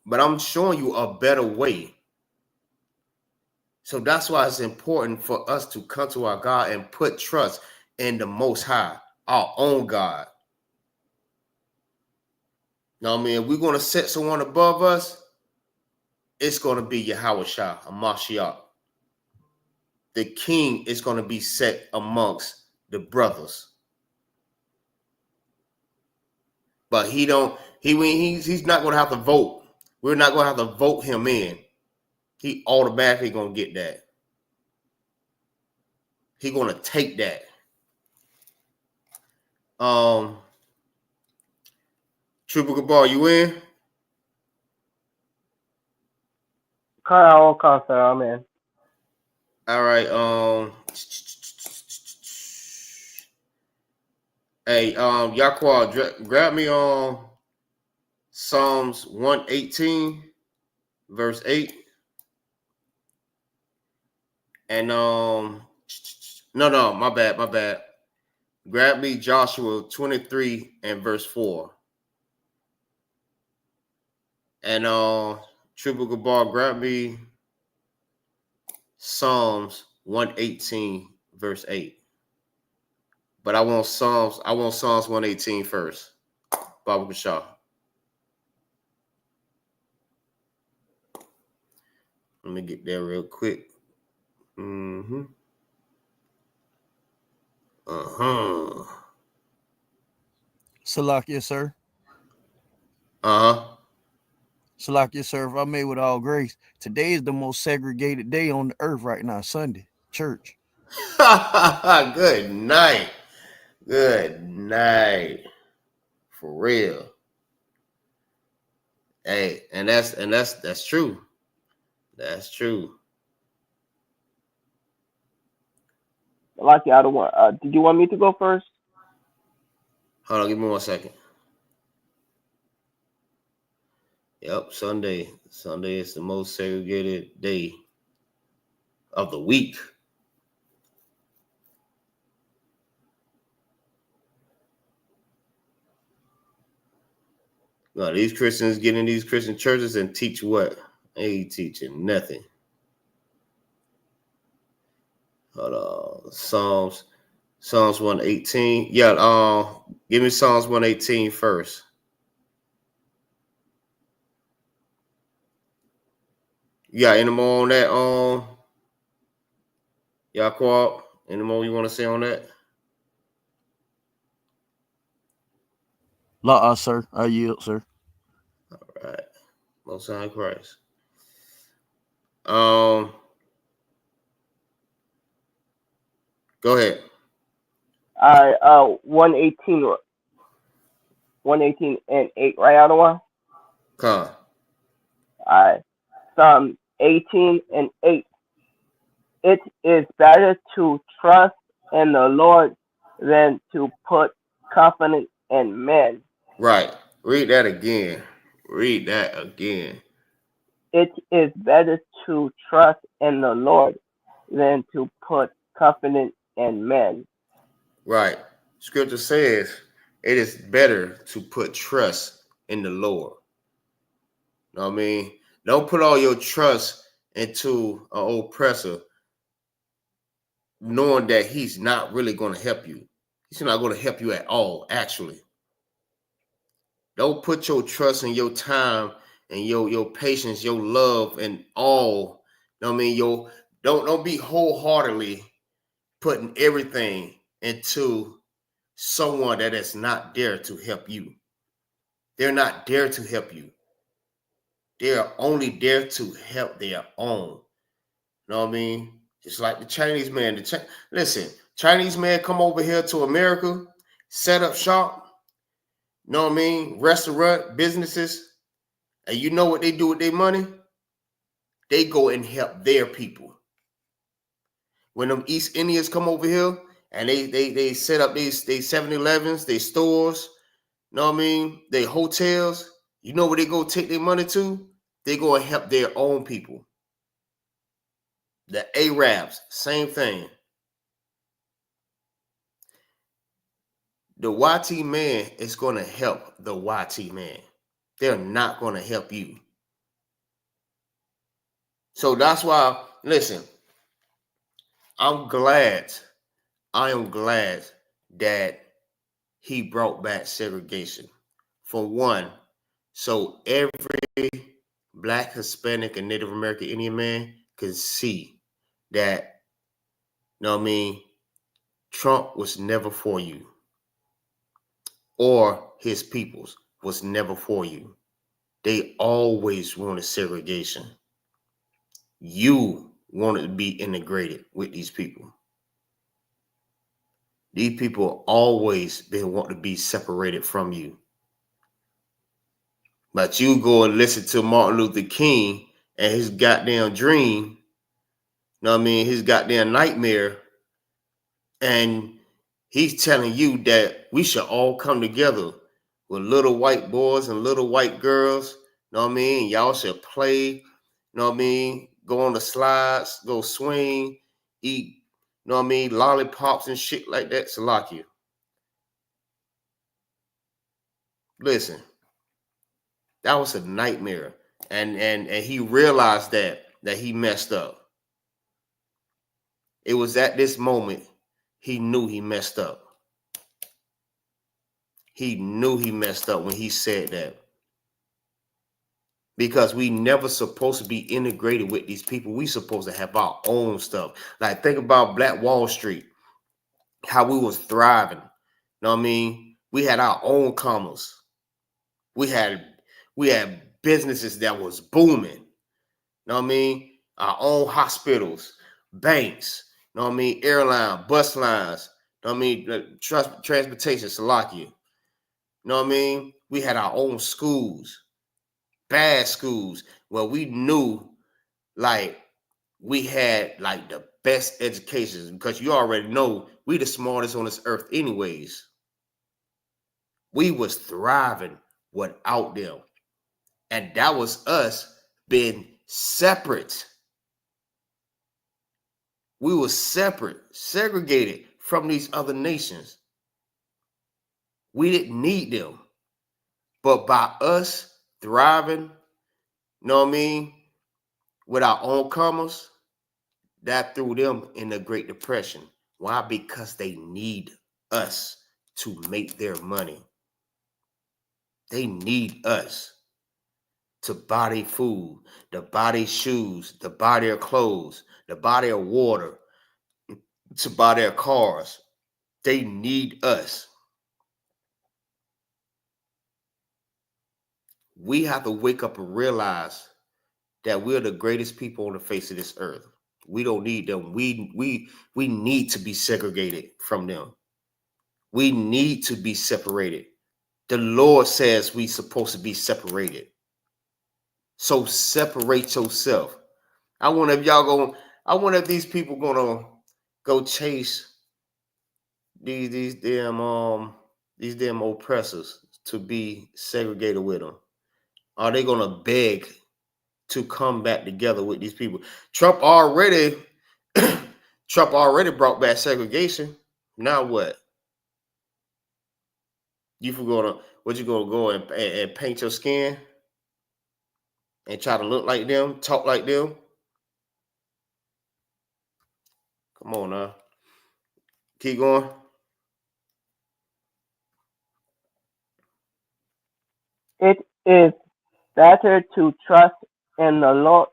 But I'm showing you a better way. So that's why it's important for us to come to our God and put trust in the Most High, our own God. Now, I mean, if we're going to set someone above us, it's going to be Yahushua, a Mashiach. The king is going to be set amongst the brothers. But he's not going to have to vote. We're not going to have to vote him in. He automatically going to get that. He's going to take that. Triple Cabal, you in? I'll call, sir. I'm in. All right. Hey, Yaquad, grab me on Psalms 118, verse 8. And No, my bad. Grab me Joshua 23 and verse 4. And Triple Gabar, grab me Psalms 118, verse 8. But I want Psalms 118 first. Baba Shah. Let me get there real quick. Mm-hmm. Uh-huh. Salakia, sir. Uh-huh. Salakia, sir. If I may with all grace, today is the most segregated day on the earth right now, Sunday. Church. Good night. Good night. For real. Hey, and that's true. That's true. Lucky, I don't want. Did you want me to go first? Hold on, give me 1 second. Yep, Sunday. Sunday is the most segregated day of the week. No, these Christians get in these Christian churches and teach what? They ain't teaching nothing. Hold on. Psalms 118. Yeah, give me Psalms 118 first. You got any more on that? Y'all any more you want to say on that? La, sir. I yield, sir. All right. Most High Christ. Go ahead. All right. 118 and 8, right, Ottawa? Come. All right. Psalm 18 and 8. It is better to trust in the Lord than to put confidence in men. Right. Read that again. Read that again. It is better to trust in the Lord than to put confidence in men. Right. Scripture says it is better to put trust in the Lord. You know what I mean? Don't put all your trust into an oppressor knowing that he's not really going to help you. He's not going to help you at all, actually. Don't put your trust in your time and your patience, your love, and all. You know what I mean? Don't be wholeheartedly putting everything into someone that is not there to help you. They're not there to help you. They are only there to help their own. You know what I mean? Just like the Chinese man. Listen, Chinese man come over here to America, set up shop. You know what I mean? Restaurant, businesses. And you know what they do with their money? They go and help their people. When them East Indians come over here and they set up these 7-Elevens, they stores, you know what I mean? They hotels. You know where they go take their money to? They go and help their own people. The Arabs, same thing. The YT man is going to help the YT man. They're not going to help you. So that's why, listen, I am glad that he brought back segregation. For one, so every Black, Hispanic, and Native American Indian man could see that, you know what I mean, Trump was never for you. Or his peoples was never for you. They always wanted segregation. You wanted to be integrated with these people. These people always been wanting to be separated from you. But you go and listen to Martin Luther King and his goddamn dream, you know what I mean, his goddamn nightmare, and he's telling you that we should all come together with little white boys and little white girls, you know what I mean? Y'all should play, you know what I mean? Go on the slides, go swing, eat, you know what I mean, lollipops and shit like that. Salakia. Listen, that was a nightmare. And he realized that he messed up. It was at this moment he knew he messed up. He knew he messed up when he said that. Because we never supposed to be integrated with these people. We supposed to have our own stuff. Like, think about Black Wall Street, how we was thriving. Know what I mean? We had our own commerce. We had businesses that was booming. Know what I mean? Our own hospitals, banks. Know what I mean? Airline, bus lines. Know what I mean? Transportation, Salakia. Know what I mean? We had our own schools, bad schools, where we knew like we had like the best educations, because you already know we the smartest on this earth anyways. We was thriving without them. And that was us being separate. We were separate, segregated from these other nations. We didn't need them. But by us thriving, know what I mean, with our own commerce, that threw them in the Great Depression. Why? Because they need us to make their money. They need us to buy their food, to buy their shoes, to buy their clothes, to buy their water, to buy their cars. They need us. We have to wake up and realize that we're the greatest people on the face of this earth. We don't need them. We need to be segregated from them. We need to be separated. The Lord says we're supposed to be separated. So separate yourself. I wonder if these people gonna go chase these damn oppressors to be segregated with them. Are they gonna beg to come back together with these people? Trump already brought back segregation. Now what? You gonna go and paint your skin and try to look like them, talk like them? Come on now. Keep going. It is better to trust in the Lord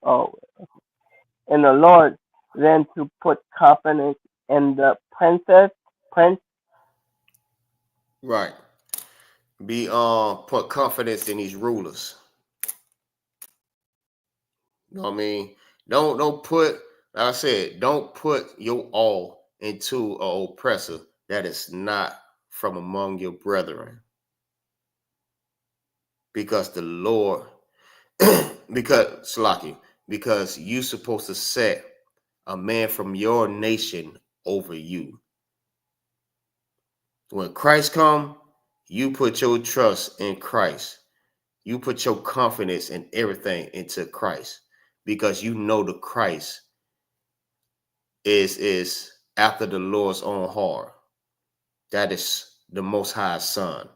than to put confidence in the prince. Right. Be put confidence in these rulers. You know what I mean? Don't put, like I said, don't put your all into an oppressor that is not from among your brethren. Because the Lord, because you're supposed to set a man from your nation over you. When Christ come, you put your trust in Christ. You put your confidence in everything into Christ, because you know the Christ is after the Lord's own heart. That is the Most High Son.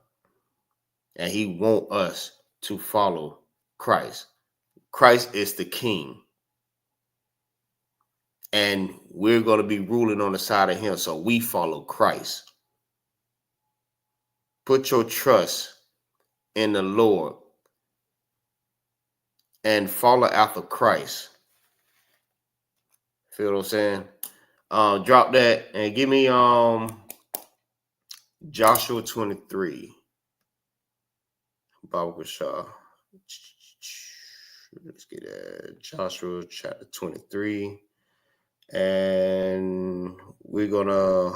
And he wants us to follow Christ. Christ is the King. And we're going to be ruling on the side of him, so we follow Christ. Put your trust in the Lord and follow after Christ. Feel what I'm saying? Drop that and give me Joshua 23. Baba Shah. Let's get that. Joshua chapter 23. And we're gonna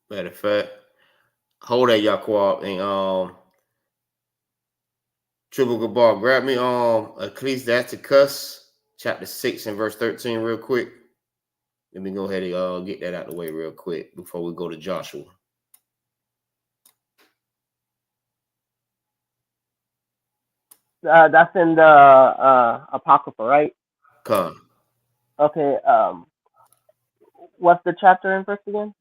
matter of fact, hold that Yaquab and Triple Gabar, grab me Ecclesiasticus chapter 6 and verse 13 real quick. Let me go ahead and get that out of the way real quick before we go to Joshua. That's in the Apocrypha, right? Come. Okay. What's the chapter and verse again?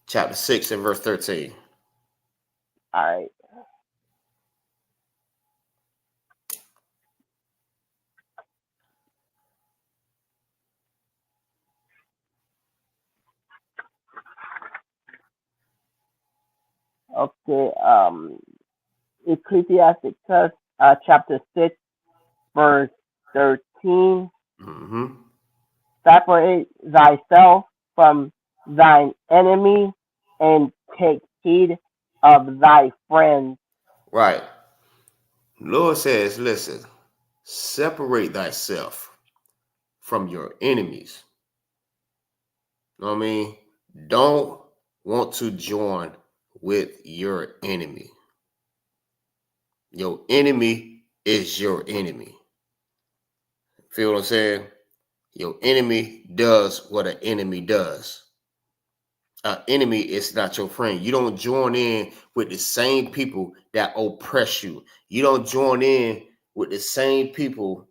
Chapter 6 and verse 13. All right. Okay. Ecclesiastes chapter 6, verse 13. Mm-hmm. Separate thyself from thine enemy and take heed of thy friends. Right. Lord says, listen, separate thyself from your enemies. You know what I mean? Don't want to join with your enemy. Your enemy is your enemy. Feel what I'm saying? Your enemy does what an enemy does. An enemy is not your friend. You don't join in with the same people that oppress you. You don't join in with the same people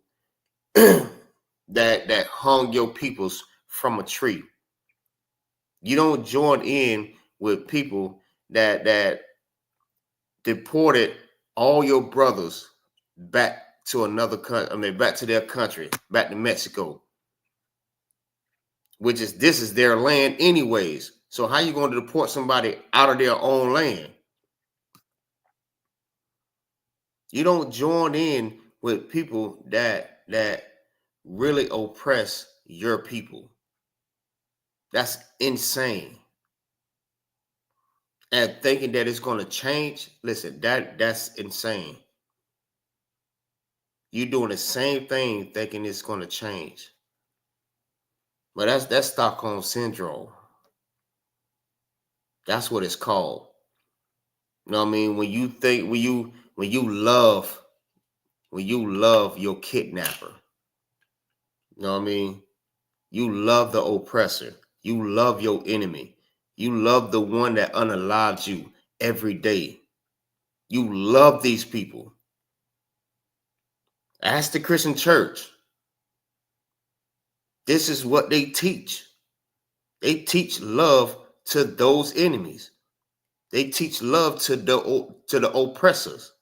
that hung your peoples from a tree. You don't join in with people that deported all your brothers back to another country. I mean, back to their country, back to Mexico, this is their land anyways. So how you going to deport somebody out of their own land? You don't join in with people that really oppress your people. That's insane. And thinking that it's going to change, listen, that's insane. You're doing the same thing thinking it's going to change. But that's Stockholm syndrome. That's what it's called. You know what I mean? When you love your kidnapper, you know what I mean? You love the oppressor. You love your enemy. You love the one that unalives you every day. You love these people. Ask the Christian church. This is what they teach. They teach love to those enemies. They teach love to the oppressors.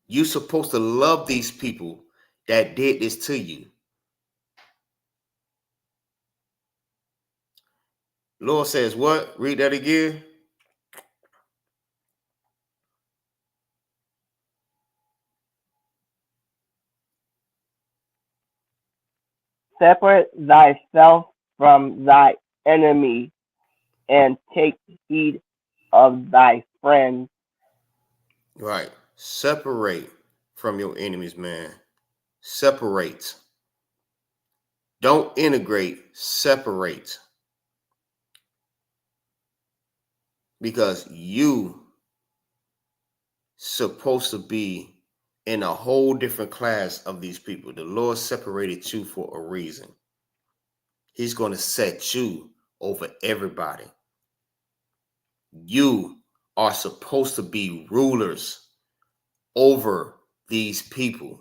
You're supposed to love these people that did this to you. Lord says what? Read that again. Separate thyself from thy enemy and take heed of thy friends. Right. Separate from your enemies, man. Separate. Don't integrate. Separate. Because you supposed to be in a whole different class of these people. The Lord separated you for a reason. He's going to set you over everybody. You are supposed to be rulers over these people,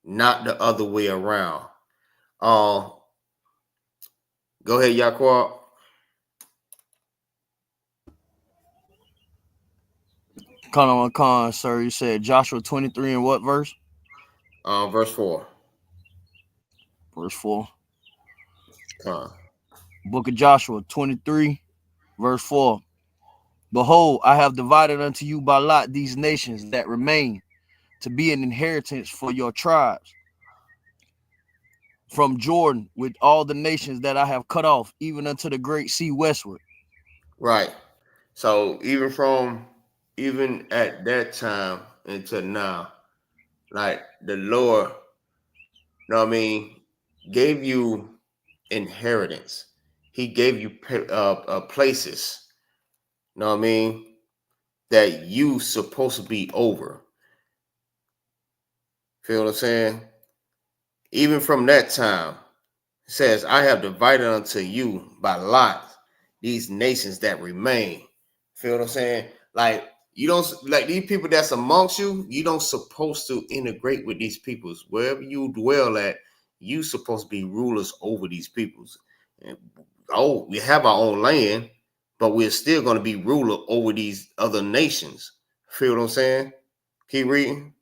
not the other way around. Go ahead, Yaquab. Con, sir. You said Joshua 23 and what verse? Verse 4. Verse 4. Con. Book of Joshua 23, verse 4. Behold, I have divided unto you by lot these nations that remain to be an inheritance for your tribes from Jordan with all the nations that I have cut off, even unto the great sea westward. Right. So even at that time until now, like the Lord, you know what I mean, gave you inheritance. He gave you places, you know what I mean, that you supposed to be over. Feel what I'm saying? Even from that time, it says, I have divided unto you by lot these nations that remain. Feel what I'm saying? Like You don't like these people that's amongst you. You don't supposed to integrate with these peoples. Wherever you dwell at, you supposed to be rulers over these peoples. And, we have our own land, but we're still going to be ruler over these other nations. Feel what I'm saying? Keep reading.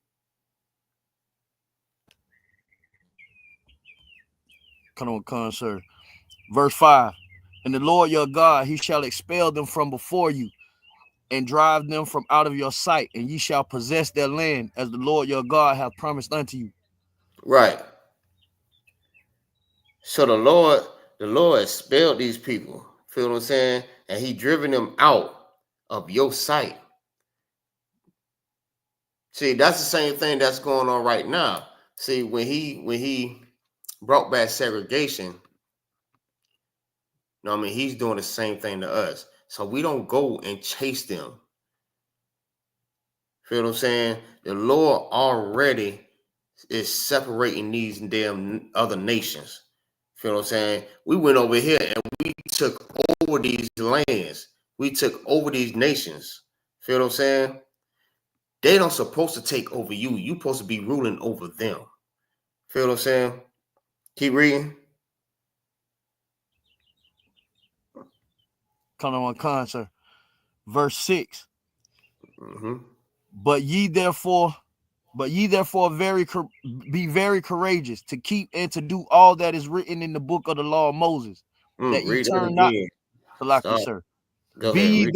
Come on, sir. Verse 5. And the Lord your God, he shall expel them from before you and drive them from out of your sight, and ye shall possess their land as the Lord your God hath promised unto you. Right. So the Lord expelled these people. Feel what I'm saying? And he driven them out of your sight. See, that's the same thing that's going on right now. See, when he brought back segregation, you know what I mean, he's doing the same thing to us. So we don't go and chase them. Feel what I'm saying? The Lord already is separating these damn other nations. Feel what I'm saying? We went over here and we took over these lands. We took over these nations. Feel what I'm saying? They don't supposed to take over you. You supposed to be ruling over them. Feel what I'm saying? Keep reading. Come on, concert. Verse 6. Mm-hmm. But ye therefore be very courageous to keep and to do all that is written in the book of the law of Moses, that ye Read that turn not. again. Salaki, sir. Go Be ahead.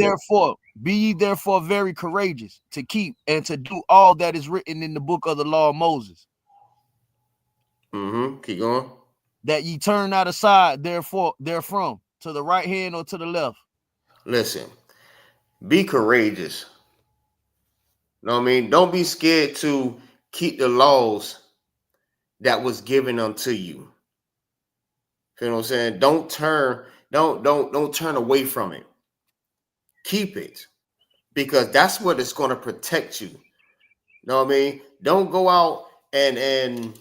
ye therefore very courageous to keep and to do all that is written in the book of the law of Moses. Keep going. That ye turn not aside therefrom to the right hand or to the left. Listen, be courageous. Know what I mean? Don't be scared to keep the laws that was given unto you. You know what I'm saying? Don't turn away from it. Keep it, because that's what it's going to protect you. Know what I mean? Don't go out and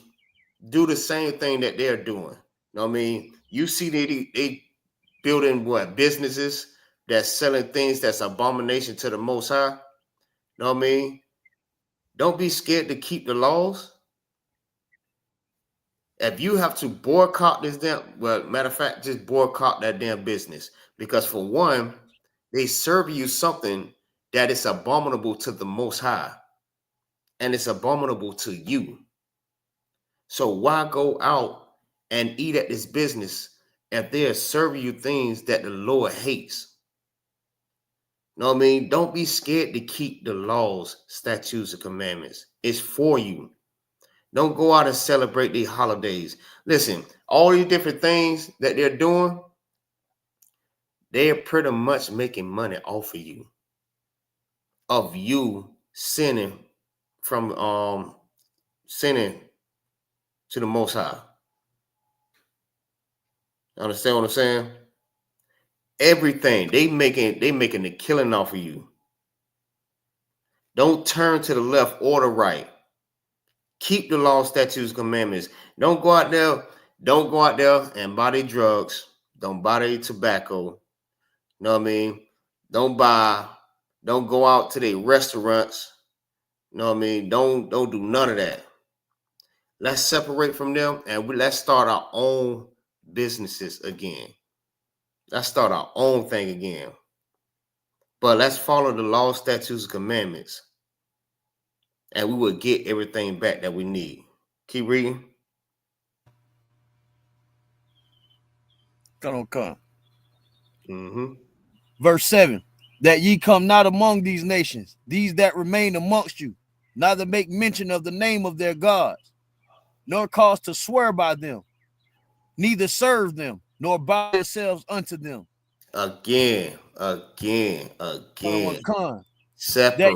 do the same thing that they're doing. Know what I mean? You see they building what businesses that's selling things that's abomination to the Most High. Know what I mean? Don't be scared to keep the laws. If you have to boycott this matter of fact, just boycott that damn business. Because for one, they serve you something that is abominable to the Most High. And it's abominable to you. So why go out and eat at this business if they're serving you things that the Lord hates? Know what I mean? Don't be scared to keep the laws, statutes, and commandments. It's for you. Don't go out and celebrate these holidays. Listen, all these different things that they're doing, they're pretty much making money off of you sinning from sinning to the Most High. Understand what I'm saying? Everything they making a killing off of you. Don't turn to the left or the right. Keep the law, statutes, commandments. Don't go out there and buy their drugs. Don't buy their tobacco. Know what I mean? Don't go out to their restaurants. Know what I mean? Don't do none of that. Let's separate from them and let's start our own businesses again. Let's start our own thing again. But let's follow the law, statutes, and commandments. And we will get everything back that we need. Keep reading. Come. Mm-hmm. Verse 7. That ye come not among these nations, these that remain amongst you, neither make mention of the name of their gods, nor cause to swear by them, neither serve them, nor bow yourselves unto them. Again. Come. Separate.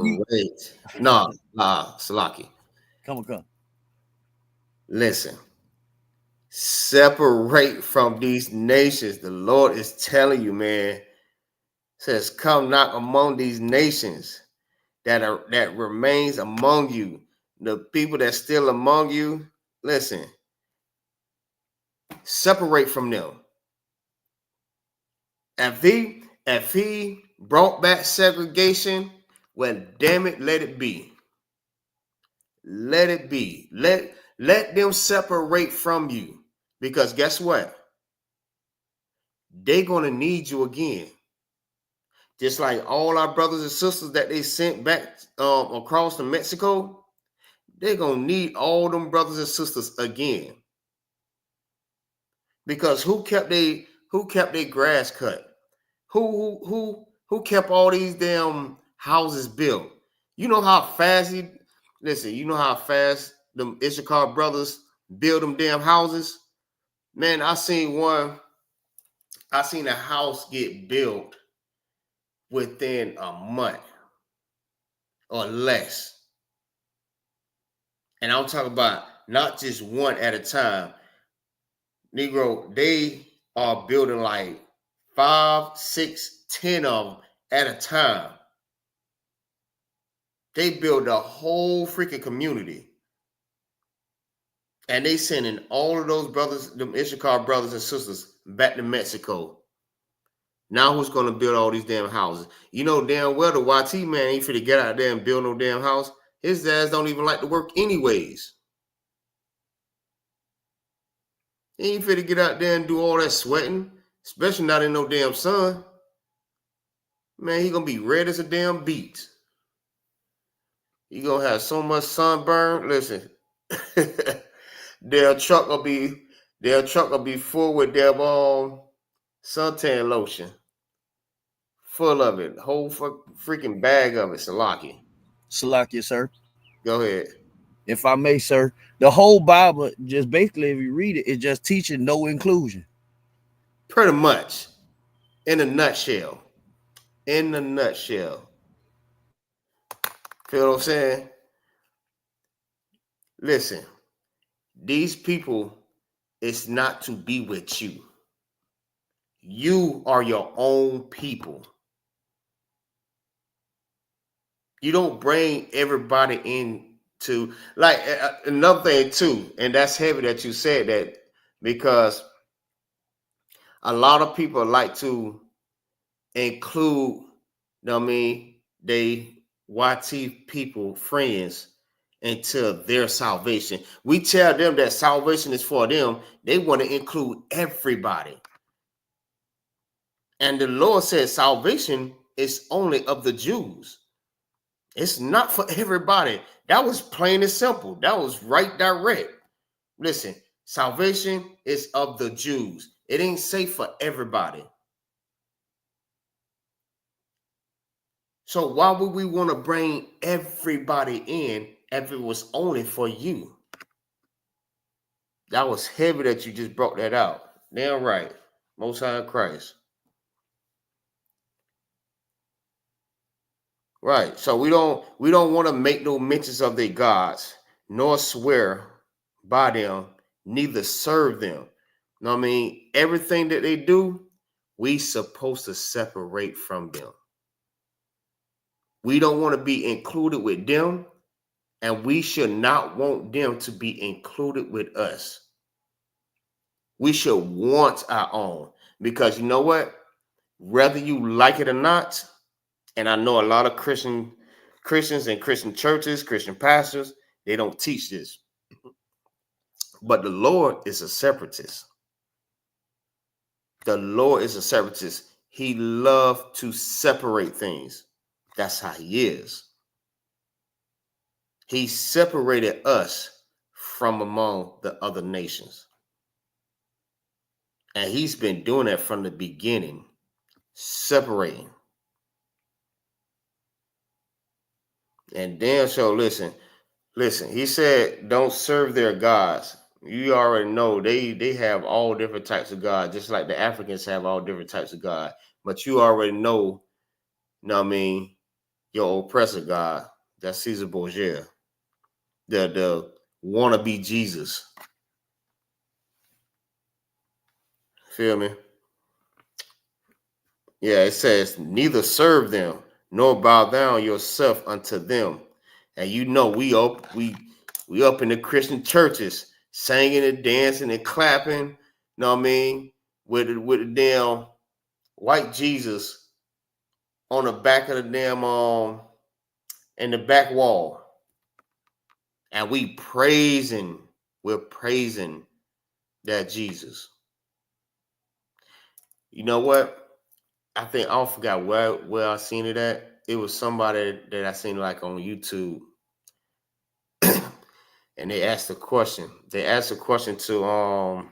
Salaki. Come. Listen. Separate from these nations. The Lord is telling you, man. Says, come not among these nations that remains among you. The people that's still among you, listen. Separate from them. If he brought back segregation, Well, damn it, let it be. Let it be. Let them separate from you. Because guess what? They're going to need you again. Just like all our brothers and sisters that they sent back across to Mexico, they're going to need all them brothers and sisters again. Because who kept their grass cut? Who kept all these damn houses built? You know how fast you know how fast them Issachar brothers build them damn houses? Man, I seen a house get built within a month or less. And I'm talking about not just one at a time. Negro, they are building like 5, 6, 10 of them at a time. They build a whole freaking community. And they sending all of those brothers, them Issachar brothers and sisters, back to Mexico. Now who's going to build all these damn houses? You know damn well the YT man ain't finna get out there and build no damn house. His ass don't even like to work anyways. He ain't finna get out there and do all that sweating, especially not in no damn sun. Man, he gonna be red as a damn beet. He gonna have so much sunburn. Listen, their truck will be full with their suntan lotion. Full of it. Whole freaking bag of it, Salakia. Salakia, sir. Go ahead. If I may, sir. The whole Bible, just basically, if you read it, it's just teaching no inclusion. Pretty much. In a nutshell. In a nutshell. Feel what I'm saying? Listen. These people, it's not to be with you. You are your own people. You don't bring everybody into, like, another thing too, and that's heavy that you said that, because a lot of people like to include, you know what I mean, they YT people, friends, into their salvation. We tell them that salvation is for them. They want to include everybody. And the Lord said salvation is only of the Jews. It's not for everybody. That was plain and simple. That was right direct. Listen, salvation is of the Jews. It ain't safe for everybody. So why would we want to bring everybody in if it was only for you? That was heavy that you just brought that out. Damn right. Most High Christ. Right. So we don't want to make no mentions of their gods, nor swear by them, neither serve them. You know what I mean? Everything that they do, we supposed to separate from them. We don't want to be included with them, and we should not want them to be included with us. We should want our own, because you know what? Whether you like it or not, and I know a lot of Christians and Christian churches, Christian pastors, they don't teach this. But the Lord is a separatist. The Lord is a separatist. He loves to separate things. That's how he is. He separated us from among the other nations. And he's been doing that from the beginning, separating. And then, so listen, he said, don't serve their gods. You already know they have all different types of gods, just like the Africans have all different types of God. But you already know, you know what I mean, your oppressor God, that's Caesar Borgia, the wannabe Jesus. Feel me? Yeah, it says, neither serve them, nor bow down yourself unto them. And you know, we up in the Christian churches, singing and dancing and clapping, you know what I mean, with the damn white Jesus on the back of the damn in the back wall, and we're praising that Jesus. You know what? I forgot where I seen it at. It was somebody that I seen like on YouTube, and they asked a question. They asked a question to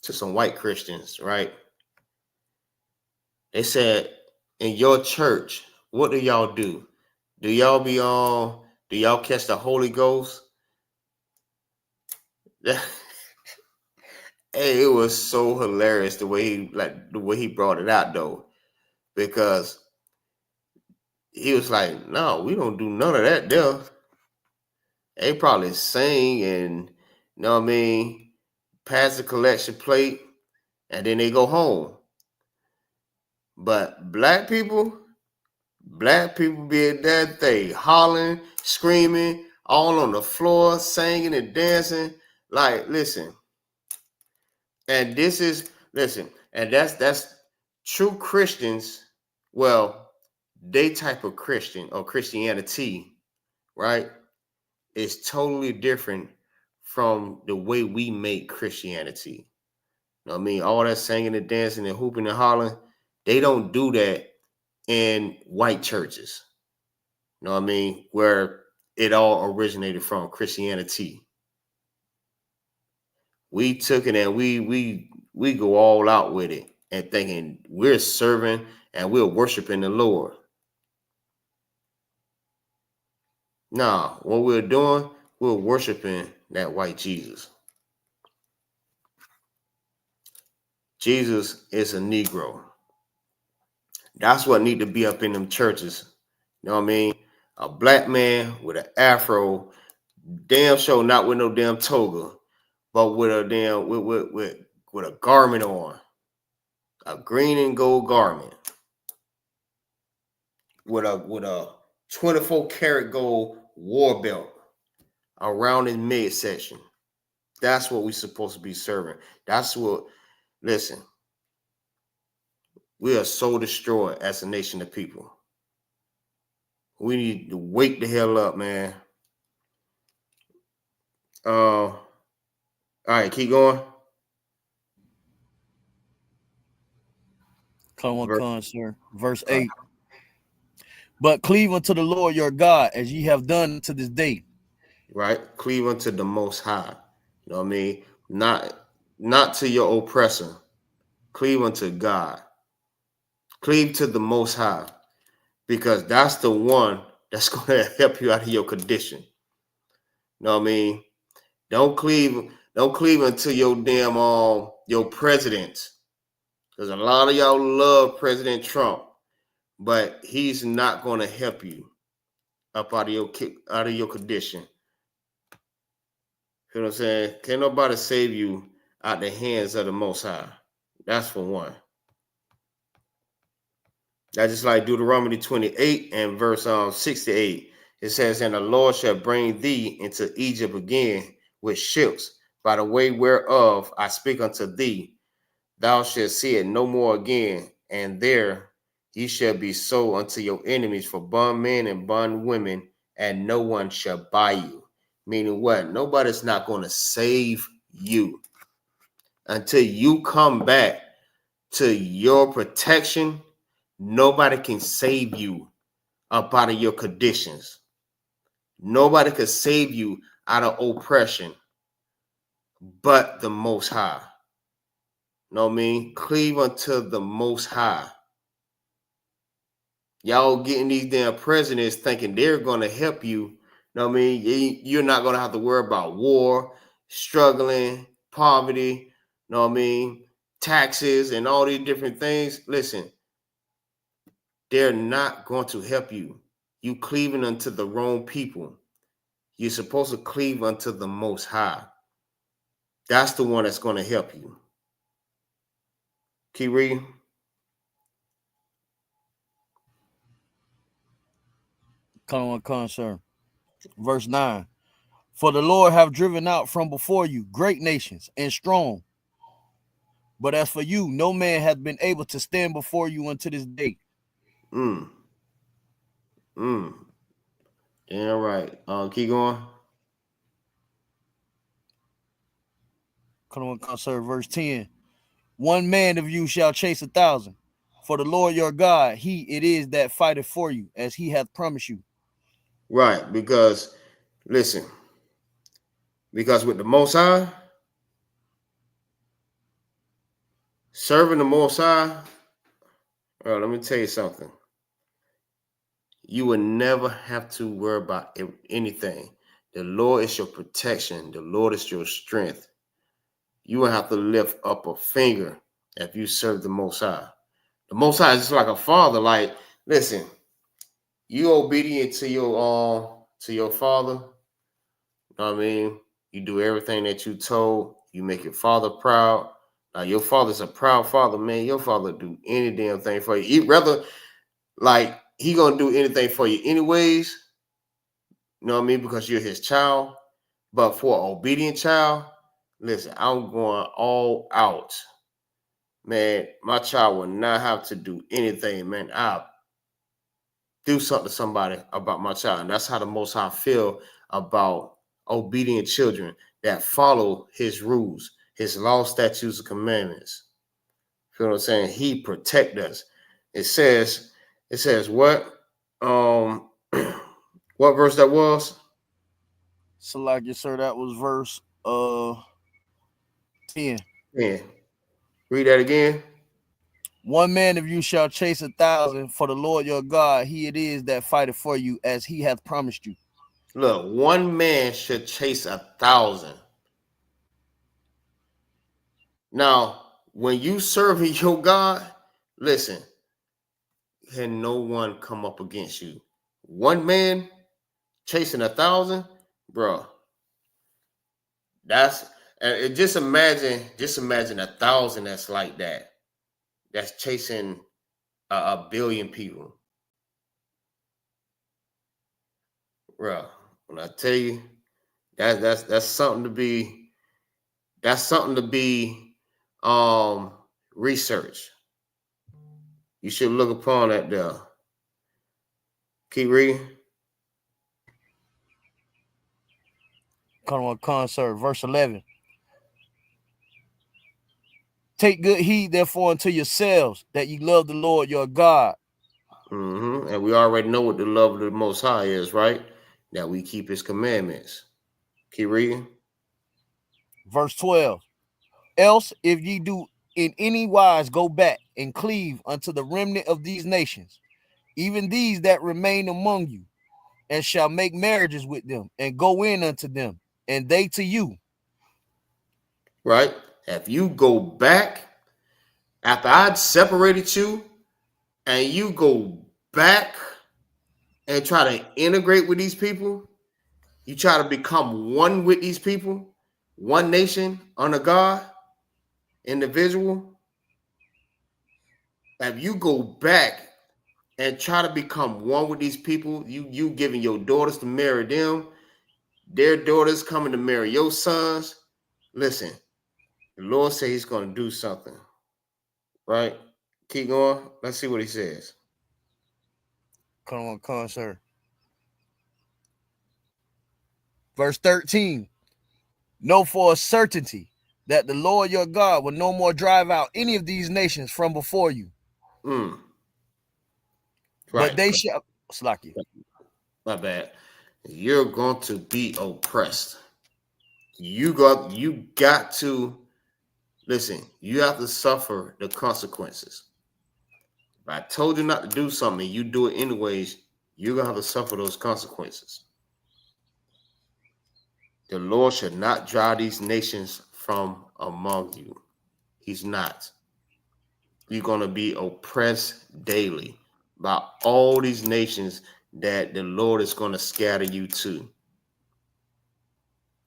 some white Christians, right? They said, in your church, what do y'all do? Do y'all catch the Holy Ghost? Hey, it was so hilarious the way he brought it out though, because he was like, "No, we don't do none of that there." They probably sing and, you know what I mean, pass the collection plate, and then they go home. But black people be in that thing, hollering, screaming, all on the floor, singing and dancing. Like, listen, and that's true Christians. Well, they type of Christian or Christianity, right, is totally different from the way we make Christianity. You know what I mean? All that singing and dancing and hooping and hollering, they don't do that in white churches. You know what I mean? Where it all originated from, Christianity. We took it and we go all out with it and thinking we're serving and we're worshiping the Lord. Nah, what we're doing, we're worshiping that white Jesus. Jesus is a Negro. That's what need to be up in them churches. You know what I mean? A black man with an afro, damn sure not with no damn toga, but with a damn with a garment on, a green and gold garment, with a 24 karat gold war belt around his midsection. That's what we're supposed to be serving. That's what. Listen, we are so destroyed as a nation of people. We need to wake the hell up, man. All right, keep going. Come on, sir. Verse 8. But cleave unto the Lord your God, as ye have done to this day. Right? Cleave unto the Most High. You know what I mean? Not to your oppressor. Cleave unto God. Cleave to the Most High. Because that's the one that's going to help you out of your condition. You know what I mean? Don't cleave unto your damn your president. Because a lot of y'all love President Trump, but he's not going to help you up out of your condition. You know what I'm saying? Can't nobody save you out the hands of the Most High. That's for one. That's just like Deuteronomy 28 and verse 68. It says, "And the Lord shall bring thee into Egypt again with ships, by the way whereof I speak unto thee. Thou shalt see it no more again, and there ye shall be sold unto your enemies for bondmen and bondwomen, and no one shall buy you." Meaning what? Nobody's not going to save you until you come back to your protection. Nobody can save you up out of your conditions. Nobody can save you out of oppression but the Most High. Know what I mean? Cleave unto the Most High. Y'all getting these damn presidents thinking they're going to help you. Know what I mean? You're not going to have to worry about war, struggling, poverty, know what I mean? Taxes and all these different things. Listen, they're not going to help you. You cleaving unto the wrong people. You're supposed to cleave unto the Most High. That's the one that's going to help you. Keep reading. Come on, sir. Verse 9. For the Lord have driven out from before you great nations and strong. But as for you, no man hath been able to stand before you unto this day. Yeah, right. Keep going. Come on, concert, verse 10. 1 man of you shall chase 1,000. For the Lord your God, he it is that fighteth for you, as he hath promised you. Right, because listen, because with the Most High, serving the Most High, let me tell you something. You will never have to worry about anything. The Lord is your protection. The Lord is your strength. You will have to lift up a finger if you serve the Most High. The Most High is just like a father. Like, listen, you obedient to your father. You know what I mean? You do everything that you told. You make your father proud. Now, your father's a proud father, man. Your father do any damn thing for you. He'd rather, like, he gonna do anything for you anyways. You know what I mean? Because you're his child. But for an obedient child, listen, I'm going all out. Man, my child will not have to do anything, man. I'll do something to somebody about my child. And that's how the Most High feel about obedient children that follow his rules, his law, statutes, and commandments. You know what I'm saying? He protect us. It says what? What verse that was? Salakia, sir, that was verse 10. Yeah. Read that again. 1 man of you shall chase 1,000, for the Lord your God, he it is that fighteth for you, as he hath promised you. Look, 1 man should chase 1,000. Now, when you serving your God, listen, can no one come up against you? 1 man chasing 1,000, bro. That's just imagine 1,000 that's like that. That's chasing a billion people, bro. When I tell you, that's something to be. That's something to be researched. You should look upon that there. Keep reading. Come on, concert, verse 11. Take good heed, therefore, unto yourselves, that ye love the Lord your God. Mm-hmm. And we already know what the love of the Most High is, right? That we keep his commandments. Keep reading. Verse 12. Else, if ye do in any wise go back and cleave unto the remnant of these nations, even these that remain among you, and shall make marriages with them, and go in unto them, and they to you. Right? If you go back after I'd separated you, and you go back and try to integrate with these people, you try to become one with these people, one nation under God, individual. If you go back and try to become one with these people, you giving your daughters to marry them, their daughters coming to marry your sons. Listen, the Lord says he's going to do something, right? Keep going. Let's see what he says. Come on, concert. Verse 13. Know for a certainty that the Lord your God will no more drive out any of these nations from before you. Right. But they shall, Slacky. My bad. You're going to be oppressed. You got to listen. You have to suffer the consequences. If I told you not to do something, you do it anyways. You're gonna have to suffer those consequences. The Lord should not drive these nations from among you. He's not. You're going to be oppressed daily by all these nations that the Lord is going to scatter you to.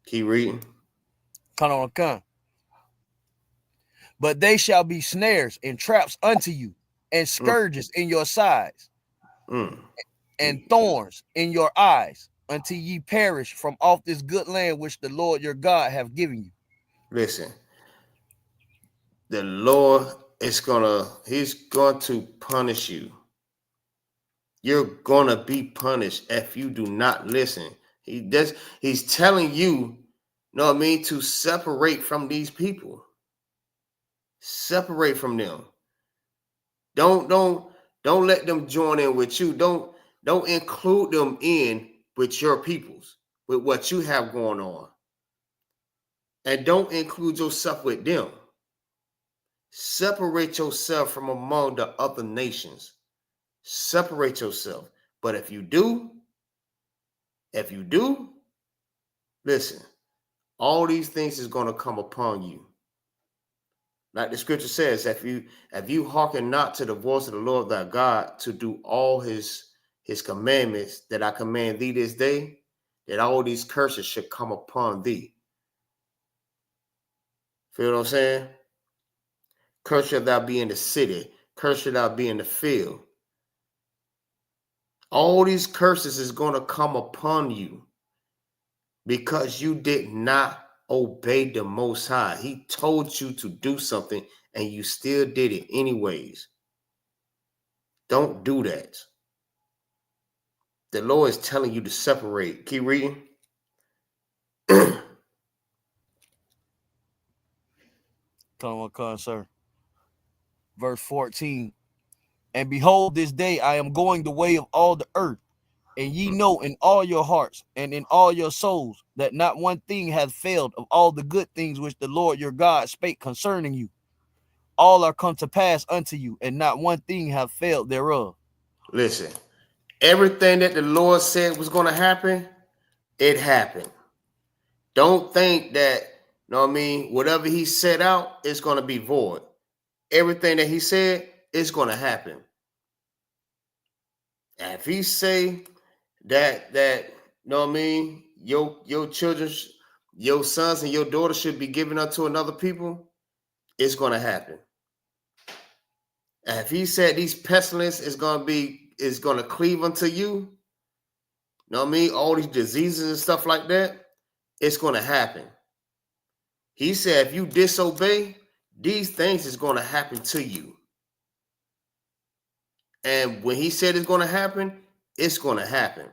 Keep reading. Come on, come. But they shall be snares and traps unto you, and scourges in your sides, and thorns in your eyes, until ye perish from off this good land which the Lord your God hath given you. Listen, the Lord is he's going to punish you You're gonna be punished if you do not listen. He's telling you, know what I mean, to separate from these people. Separate from them. Don't let them join in with you. Don't include them in with your peoples, with what you have going on. And don't include yourself with them. Separate yourself from among the other nations. Separate yourself. But if you do, listen, all these things is going to come upon you. Like the scripture says, if you hearken not to the voice of the Lord thy God to do all his commandments that I command thee this day, that all these curses should come upon thee. Feel what I'm saying? Cursed shall thou be in the city. Cursed shall thou be in the field. All these curses is going to come upon you because you did not obey the Most High. He told you to do something and you still did it anyways. Don't do that. The Lord is telling you to separate. Keep reading. Come on, sir. Verse 14. And behold, this day I am going the way of all the earth, and ye know in all your hearts and in all your souls that not one thing hath failed of all the good things which the Lord your God spake concerning you. All are come to pass unto you, and not one thing hath failed thereof. Listen, everything that the Lord said was going to happen, it happened. Don't think that, you know what I mean, whatever he set out is going to be void. Everything that he said is going to happen. And if he say that you know what I mean, your children, your sons and your daughters should be given unto another people, it's going to happen. And if he said these pestilence is going to cleave unto you know what I mean, all these diseases and stuff like that, it's going to happen. He said if you disobey, these things is going to happen to you. And when he said it's going to happen, it's going to happen.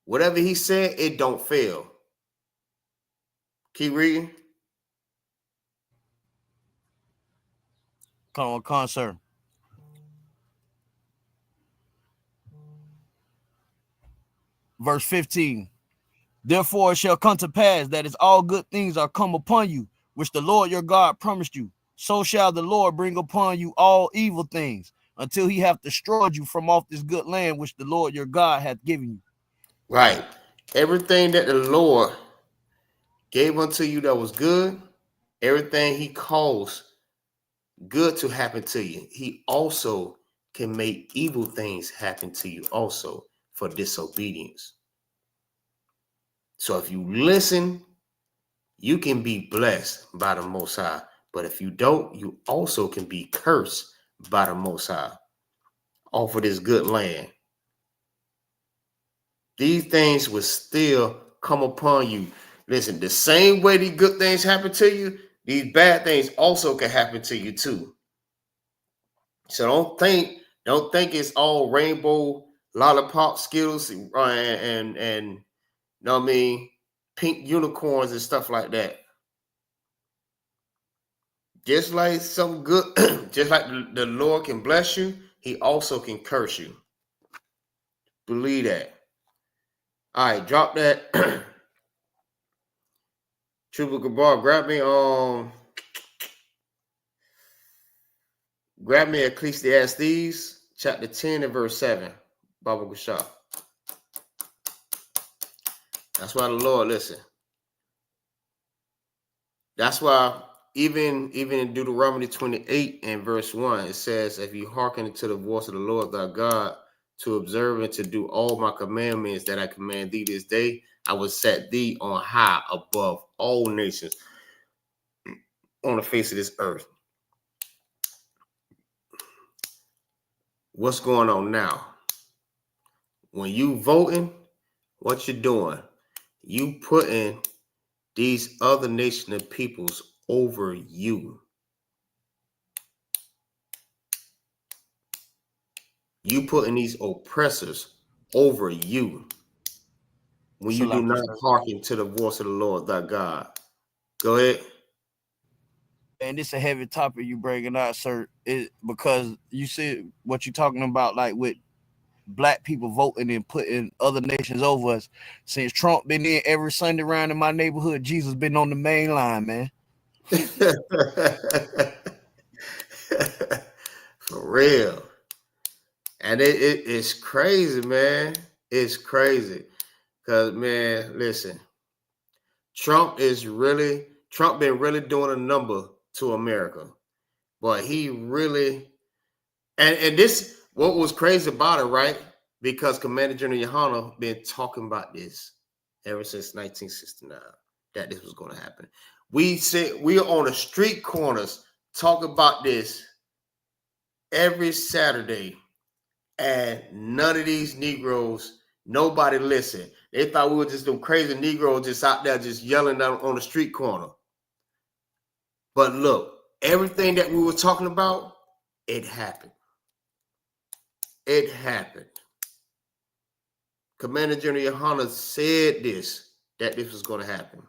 Whatever he said, it don't fail. Keep reading. Come on, sir. Verse 15. Therefore it shall come to pass that as all good things are come upon you, which the Lord your God promised you, so shall the Lord bring upon you all evil things, until he hath destroyed you from off this good land which the Lord your God hath given you. Right. Everything that the Lord gave unto you that was good, everything he caused good to happen to you, he also can make evil things happen to you also for disobedience. So if you listen, you can be blessed by the Most High. But if you don't, you also can be cursed by the Most High off of this good land. These things will still come upon you. Listen, the same way these good things happen to you, these bad things also can happen to you too. So don't think it's all rainbow, lollipop, Skittles, and you know what I mean, pink unicorns and stuff like that. Just like some good, just like the Lord can bless you, he also can curse you. Believe that. All right, drop that. Triple Gabar, grab me Ecclesiastes chapter 10 and verse 7. Baba Gashah. That's why the Lord, listen. That's why even in Deuteronomy 28 and verse 1, it says, if you hearken to the voice of the Lord thy God, to observe and to do all my commandments that I command thee this day, I will set thee on high above all nations on the face of this earth. What's going on now? When you voting, what you doing? You putting these other nation of peoples over you. You putting these oppressors over you when you do not hearken to the voice of the Lord thy God. Go ahead. And it's a heavy topic you bringing out, sir. Because you see what you're talking about, like with black people voting and putting other nations over us. Since Trump been in every Sunday round in my neighborhood, Jesus been on the main line, man. For real. And it's crazy, man. It's crazy. Because, man, listen, Trump been really doing a number to America. But he really, and this, what was crazy about it, right? Because Commander General Yahanna been talking about this ever since 1969, that this was going to happen. We said we are on the street corners talk about this every Saturday, and none of these Negroes, nobody listened. They thought we were just them crazy Negroes just out there just yelling down on the street corner. But look, everything that we were talking about, it happened. It happened. Commander General Yahanna said that this was going to happen.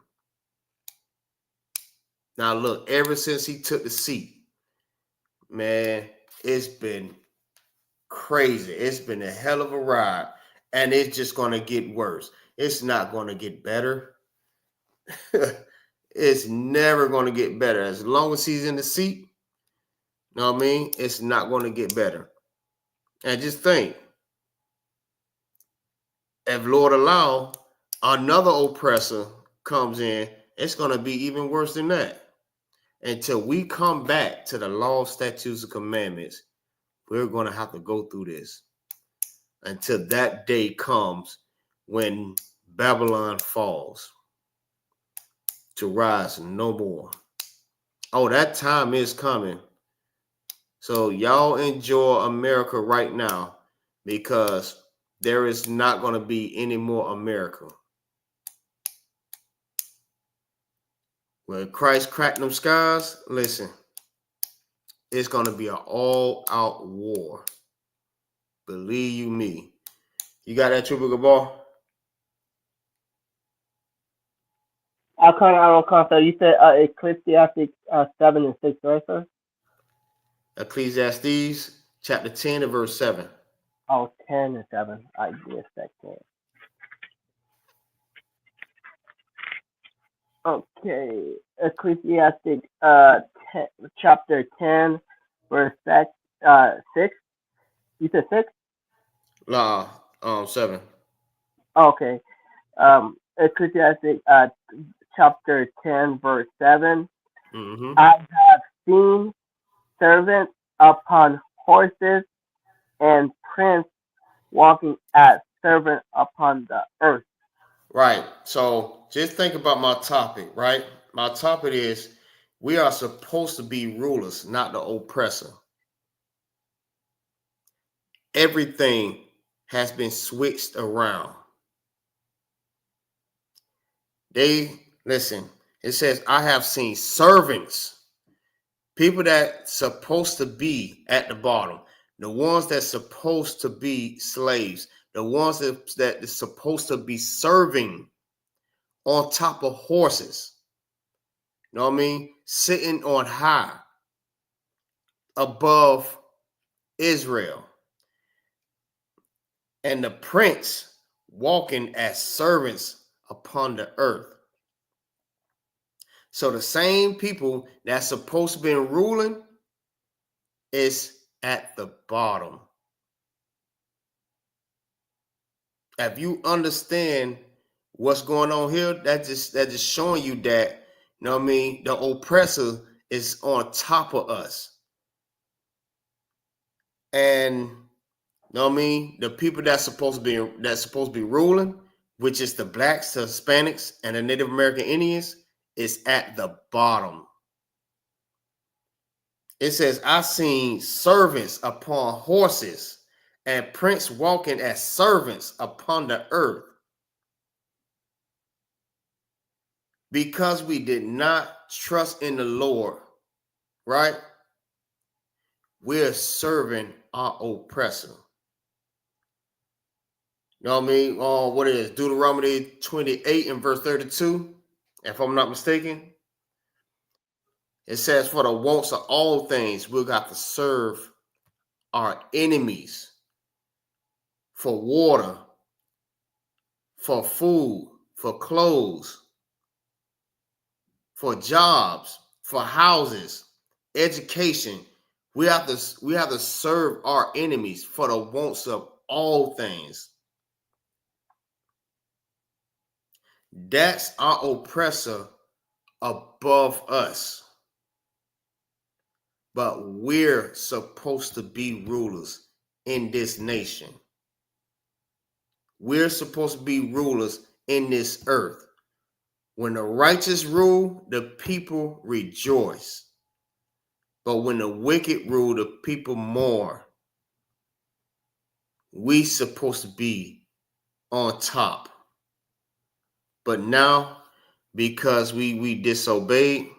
Now look, ever since he took the seat, man, it's been crazy. It's been a hell of a ride, and it's just going to get worse. It's not going to get better. It's never going to get better. As long as he's in the seat, you know what I mean? It's not going to get better. And just think, if Lord allow, another oppressor comes in, it's going to be even worse than that. Until we come back to the law, statutes, and commandments, we're going to have to go through this until that day comes when Babylon falls to rise no more. Oh, that time is coming. So y'all enjoy America right now, because there is not going to be any more America. When Christ cracked them skies, listen, it's going to be an all-out war. Believe you me. You got that, Trooper Gabar? I don't know. So you said Ecclesiastes 7 and 6, right, sir? Ecclesiastes chapter 10 and verse 7. Oh, 10 and 7. I guess that can. Okay. Ecclesiastes chapter 10, verse 6. You said 6? 7. Okay. Ecclesiastes chapter 10, verse 7. Mm-hmm. I have seen servants upon horses and prince walking as servant upon the earth. Right. So just think about my topic, right? My topic is we are supposed to be rulers, not the oppressor. Everything has been switched around. Listen, it says, I have seen servants, people that supposed to be at the bottom, the ones that's supposed to be slaves, the ones that is supposed to be serving on top of horses. You know what I mean? Sitting on high above Israel. And the prince walking as servants upon the earth. So the same people that's supposed to be ruling is at the bottom. If you understand what's going on here, that just showing you that, you know what I mean, the oppressor is on top of us. And you know what I mean, the people that's supposed to be ruling, which is the blacks, the Hispanics, and the Native American Indians, is at the bottom. It says, I seen servants upon horses and prince walking as servants upon the earth. Because we did not trust in the Lord, right? We're serving our oppressor. You know what I mean? What is Deuteronomy 28 and verse 32, if I'm not mistaken. It says, for the wants of all things, we've got to serve our enemies for water, for food, for clothes, for jobs, for houses, education. We have to serve our enemies for the wants of all things. That's our oppressor above us. But we're supposed to be rulers in this nation. We're supposed to be rulers in this earth. When the righteous rule, the people rejoice. But when the wicked rule, the people mourn. We supposed to be on top. But now, because we disobeyed,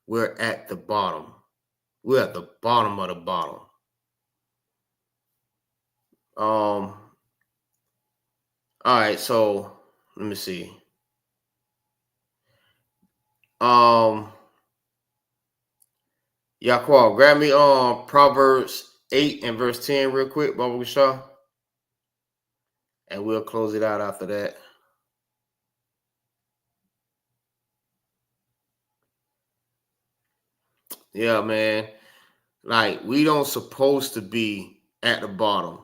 we're at the bottom. We're at the bottom of the bottom. All right, so let me see. Yaquan, grab me Proverbs 8 and verse 10 real quick, Baba Shaw. And we'll close it out after that. Yeah, man. Like, we don't supposed to be at the bottom.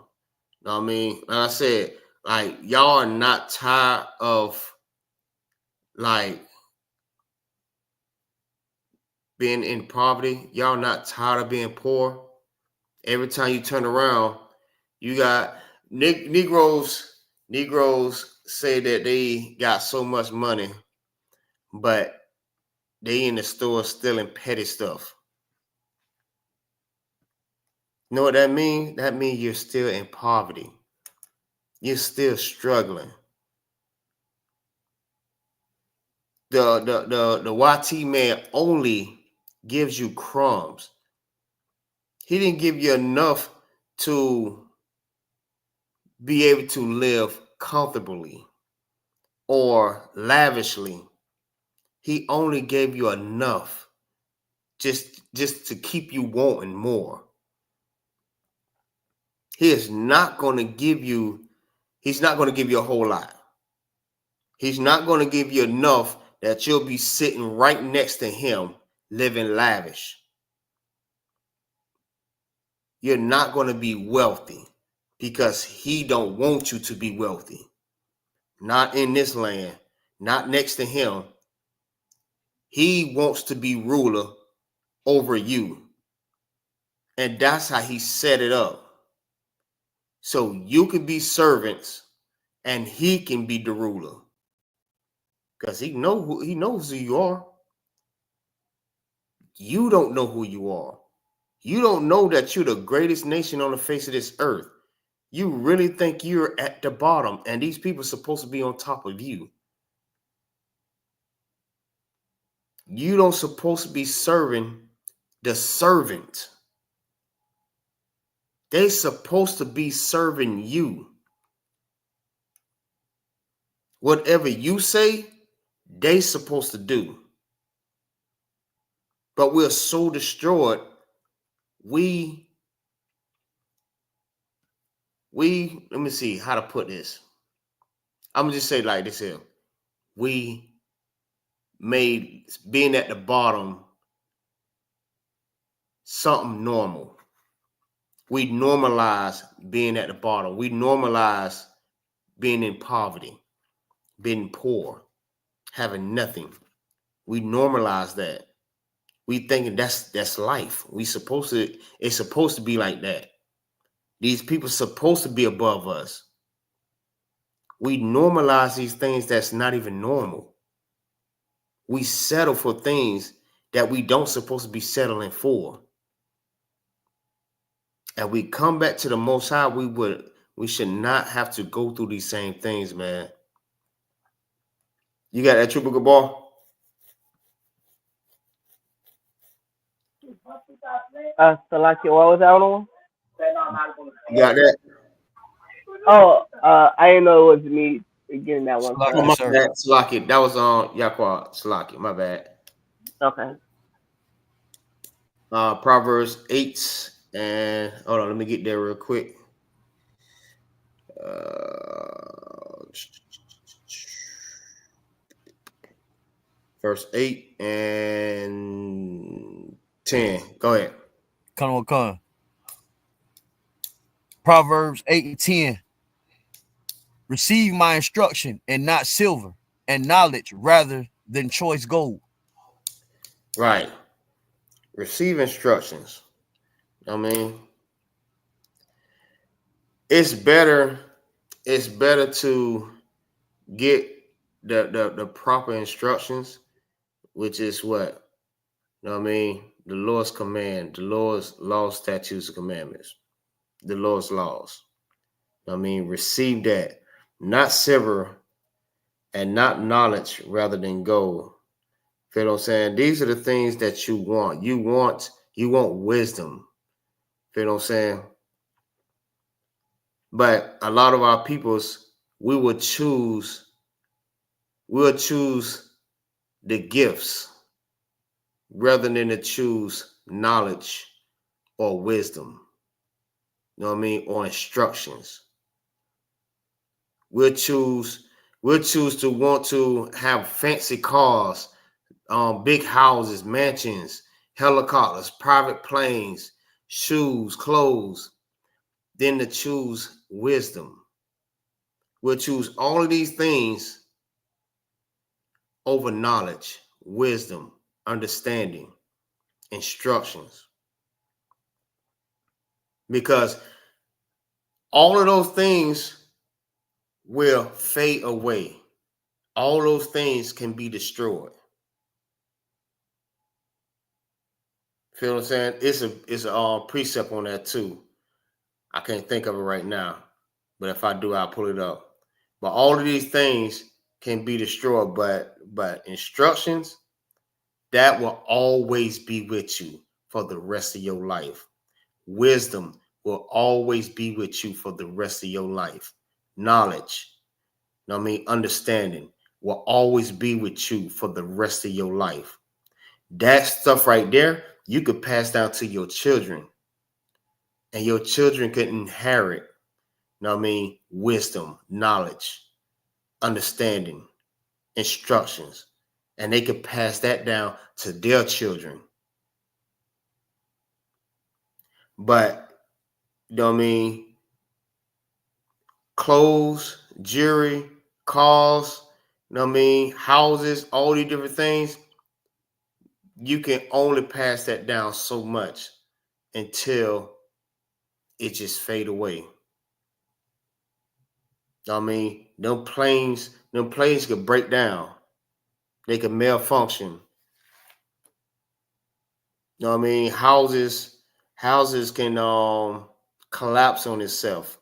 You know what I mean? Like I said, like, y'all are not tired of, like, being in poverty. Y'all not tired of being poor. Every time you turn around, you got Negroes say that they got so much money, but they in the store stealing petty stuff. You know what that means? That means you're still in poverty. You're still struggling. The YT man only gives you crumbs. He didn't give you enough to be able to live comfortably or lavishly. He only gave you enough just to keep you wanting more. He is not going to give you, he's not going to give you a whole lot. He's not going to give you enough that you'll be sitting right next to him living lavish. You're not going to be wealthy because he don't want you to be wealthy. Not in this land, not next to him. He wants to be ruler over you. And that's how he set it up. So you can be servants and he can be the ruler. Because he knows who you are. You don't know who you are. You don't know that you're the greatest nation on the face of this earth. You really think you're at the bottom and these people are supposed to be on top of you. You don't supposed to be serving the servant. They're supposed to be serving you. Whatever you say, they supposed to do. But we're so destroyed. We let me see how to put this. I'm gonna just say like this here. We made being at the bottom something normal. We normalize being at the bottom. We normalize being in poverty, being poor, having nothing. We normalize that. We thinking that's life. It's supposed to be like that. These people supposed to be above us. We normalize these things that's not even normal. We settle for things that we don't supposed to be settling for. And we come back to the Most High, we should not have to go through these same things, man. You got that triple good ball? Salaki, what was that one? You got that? Oh, I didn't know it was me getting that one Slocky, Oh, first. my sir. bad, Slocky. That was on Yaqua Slocky. My bad. Okay. Proverbs 8 and hold on, let me get there real quick. Verse 8 and 10. Go ahead. Come. Proverbs 8 and 10. Receive my instruction and not silver, and knowledge rather than choice gold. Right. Receive instructions. I mean, it's better to get the proper instructions, which is what? You know what I mean? The Lord's command, the Lord's laws, statutes, and commandments, the Lord's laws. You know what I mean? Receive that. Not silver and not knowledge rather than gold. You know what I'm saying? These are the things that you want. You want wisdom. You know what I'm saying? But a lot of our peoples, we will choose the gifts rather than to choose knowledge or wisdom. You know what I mean? Or instructions. We'll choose to want to have fancy cars, big houses, mansions, helicopters, private planes, shoes, clothes, than to choose wisdom. We'll choose all of these things over knowledge, wisdom, understanding, instructions. Because all of those things will fade away. All those things can be destroyed. Feel what I'm saying? It's a precept on that too. I can't think of it right now, but if I do, I'll pull it up. But all of these things can be destroyed, but instructions that will always be with you for the rest of your life. Wisdom will always be with you for the rest of your life. Knowledge, you know what I mean, understanding will always be with you for the rest of your life. That stuff right there, you could pass down to your children, and your children could inherit, you know what I mean, wisdom, knowledge, understanding, instructions, and they could pass that down to their children. But, you know what I mean, clothes, jewelry, cars, you know what I mean, houses, all these different things, you can only pass that down so much until it just fade away. You know what I mean, them planes could break down. They could malfunction. You know what I mean? Houses can collapse on itself.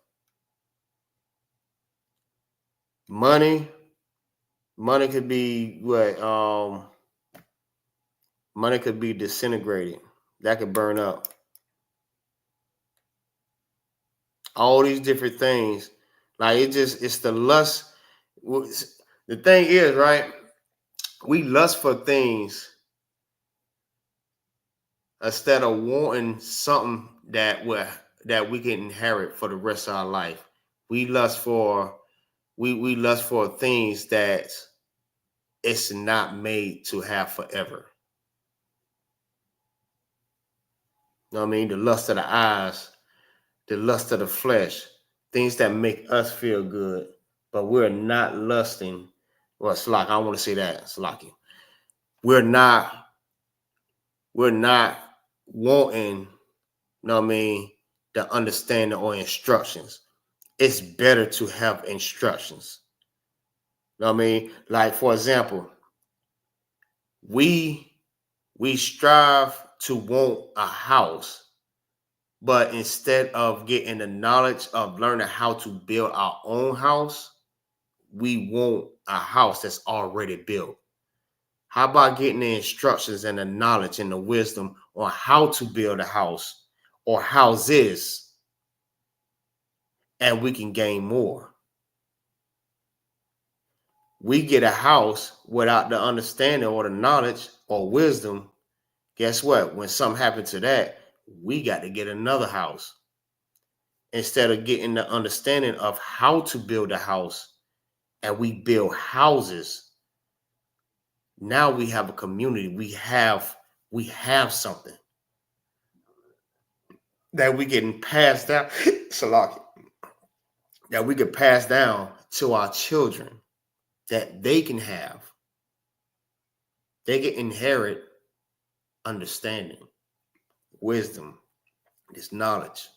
Money could be what? Money could be disintegrated. That could burn up. All these different things. Like it's the lust. The thing is, right? We lust for things instead of wanting something that we can inherit for the rest of our life. We lust for things that it's not made to have forever. You know what I mean? The lust of the eyes, the lust of the flesh, things that make us feel good, but we're not lusting. Well, Slock, I don't want to say that, Slocky. We're not wanting, you know what I mean, the understanding or instructions. It's better to have instructions. You know what I mean? Like, for example, we strive to want a house, but instead of getting the knowledge of learning how to build our own house, we want a house that's already built. How about getting the instructions and the knowledge and the wisdom on how to build a house or houses and we can gain more. We get a house without the understanding or the knowledge or wisdom. Guess what? When something happened to that, we got to get another house. Instead of getting the understanding of how to build a house, and we build houses, now we have a community. We have something that we getting passed down. Salaki, that we can pass down to our children, that they can have. They can inherit understanding, wisdom, this knowledge.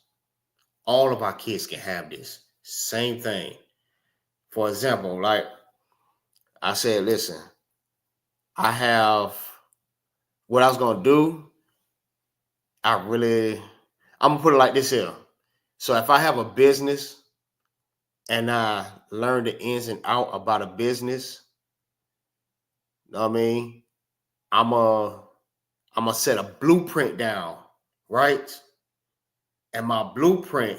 All of our kids can have this same thing. For example, like I said, listen, I have what I was going to do. I'm going to put it like this here. So if I have a business and I learn the ins and out about a business, you know what I mean? I'm going to set a blueprint down, right? And my blueprint,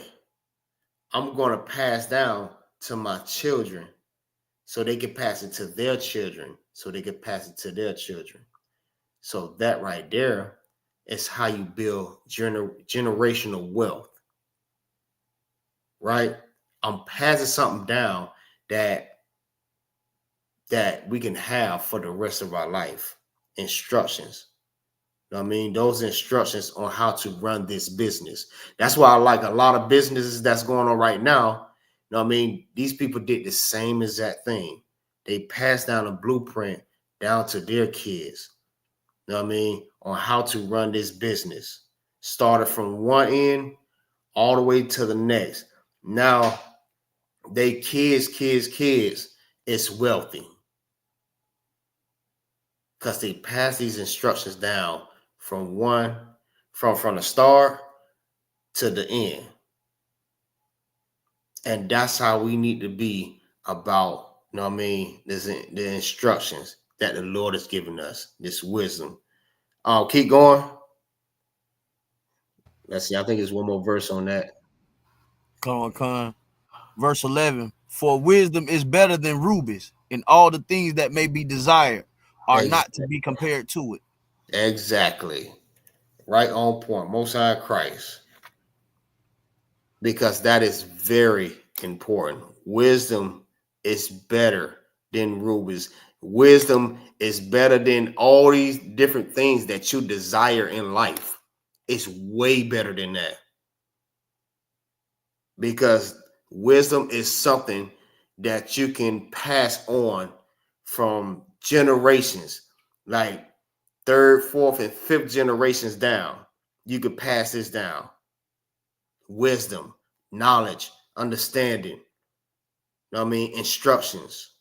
I'm going to pass down to my children so they can pass it to their children, so they can pass it to their children. So that right there is how you build generational wealth, right? I'm passing something down that we can have for the rest of our life. Instructions. You know what I mean? Those instructions on how to run this business. That's why I like a lot of businesses that's going on right now. You know what I mean? These people did the same exact thing. They passed down a blueprint down to their kids. You know what I mean? On how to run this business. Started from one end all the way to the next. Now, they kids is wealthy. Because they pass these instructions down from the start to the end. And that's how we need to be about, you know what I mean, the instructions that the Lord has given us, this wisdom. Keep going. Let's see, I think there's one more verse on that. Come on. Verse 11, for wisdom is better than rubies, and all the things that may be desired are not to be compared to it. Exactly. Right on point. Most High Christ. Because that is very important. Wisdom is better than rubies. Wisdom is better than all these different things that you desire in life. It's way better than that. Because wisdom is something that you can pass on from generations, like third, fourth, and fifth generations down. You could pass this down. Wisdom, knowledge, understanding, you know what I mean? Instructions.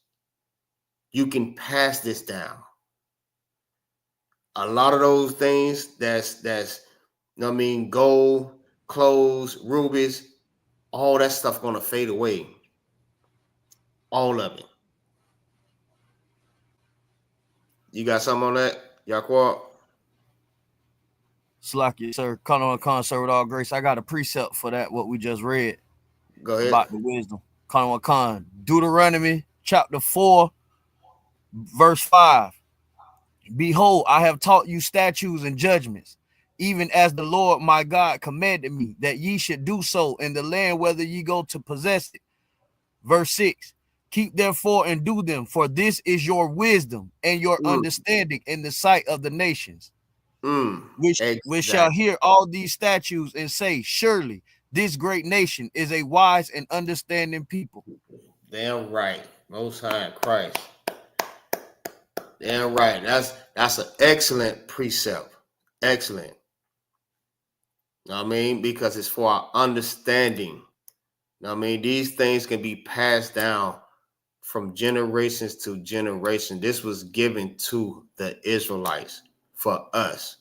You can pass this down. A lot of those things that's you know what I mean, gold, clothes, rubies, all that stuff gonna fade away. All of it. You got something on that, Yaquab? Slacky, sir. Khan, sir, with all grace. I got a precept for that, what we just read. Go ahead. About the wisdom. Khan. Deuteronomy chapter 4, verse 5. Behold, I have taught you statutes and judgments, even as the Lord my God commanded me, that ye should do so in the land whether ye go to possess it. Verse 6. Keep therefore and do them, for this is your wisdom and your understanding in the sight of the nations. Which shall hear all these statutes and say, surely this great nation is a wise and understanding people. Damn right. Most High Christ. Damn right. That's an excellent precept. Excellent. You know what I mean? Because it's for our understanding. You know what I mean? These things can be passed down from generations to generation. This was given to the Israelites for us.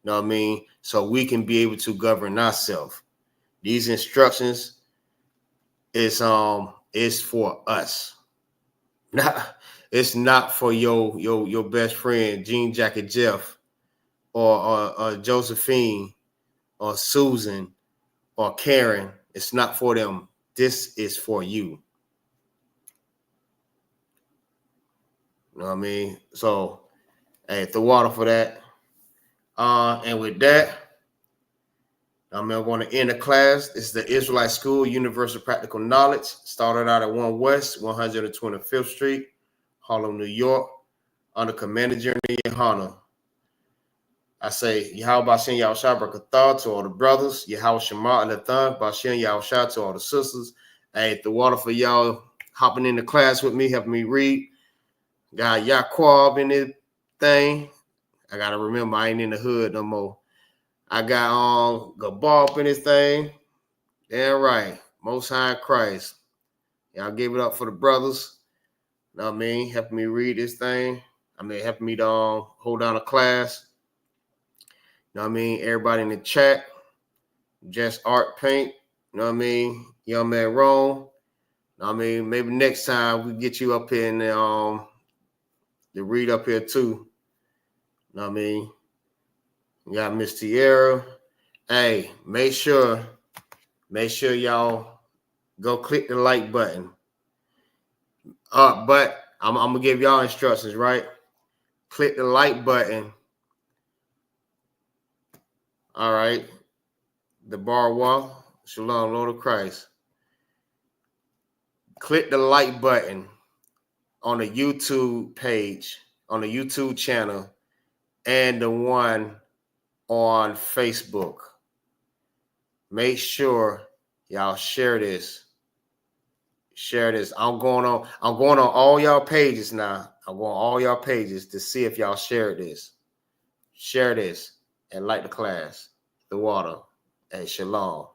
You know what I mean? So we can be able to govern ourselves. These instructions is for us. It's not for your best friend Jean Jacket Jeff or Josephine or Susan or Karen. It's not for them. This is for you. You know what I mean? So, hey, the water for that. And with that, I'm going to end the class. This is the Israelite School, Universal Practical Knowledge. Started out at 1 West, 125th Street, Harlem, New York, under Commander General Yahanna. I say, Yahweh Bashem Yahushua Barakatah to all the brothers, Yahweh Shema Alathan, Bashem Yahushua to all the sisters. Hey, the water for y'all hopping in the class with me, helping me read. Got Yaquab in this thing. I got to remember I ain't in the hood no more. I got Gabal in this thing. Damn right. Most High in Christ. Y'all give it up for the brothers. You know what I mean? Helping me read this thing. Helping me to hold down a class. You know what I mean? Everybody in the chat. Just Art Paint. You know what I mean? Young Man Rome. You know what I mean? Maybe next time we get you up here and to read up here too. You know what I mean? We got Miss Tierra. Hey, make sure y'all go click the like button. But I'm gonna give y'all instructions, right? Click the like button. All right. The bar wall. Shalom, Lord of Christ. Click the like button on the YouTube page, on the YouTube channel, and the one on Facebook. Make sure y'all share this. Share this. I'm going on all y'all pages now. I'm going on all y'all pages to see if y'all share this. Share this and like the class. The water. Hey, shalom.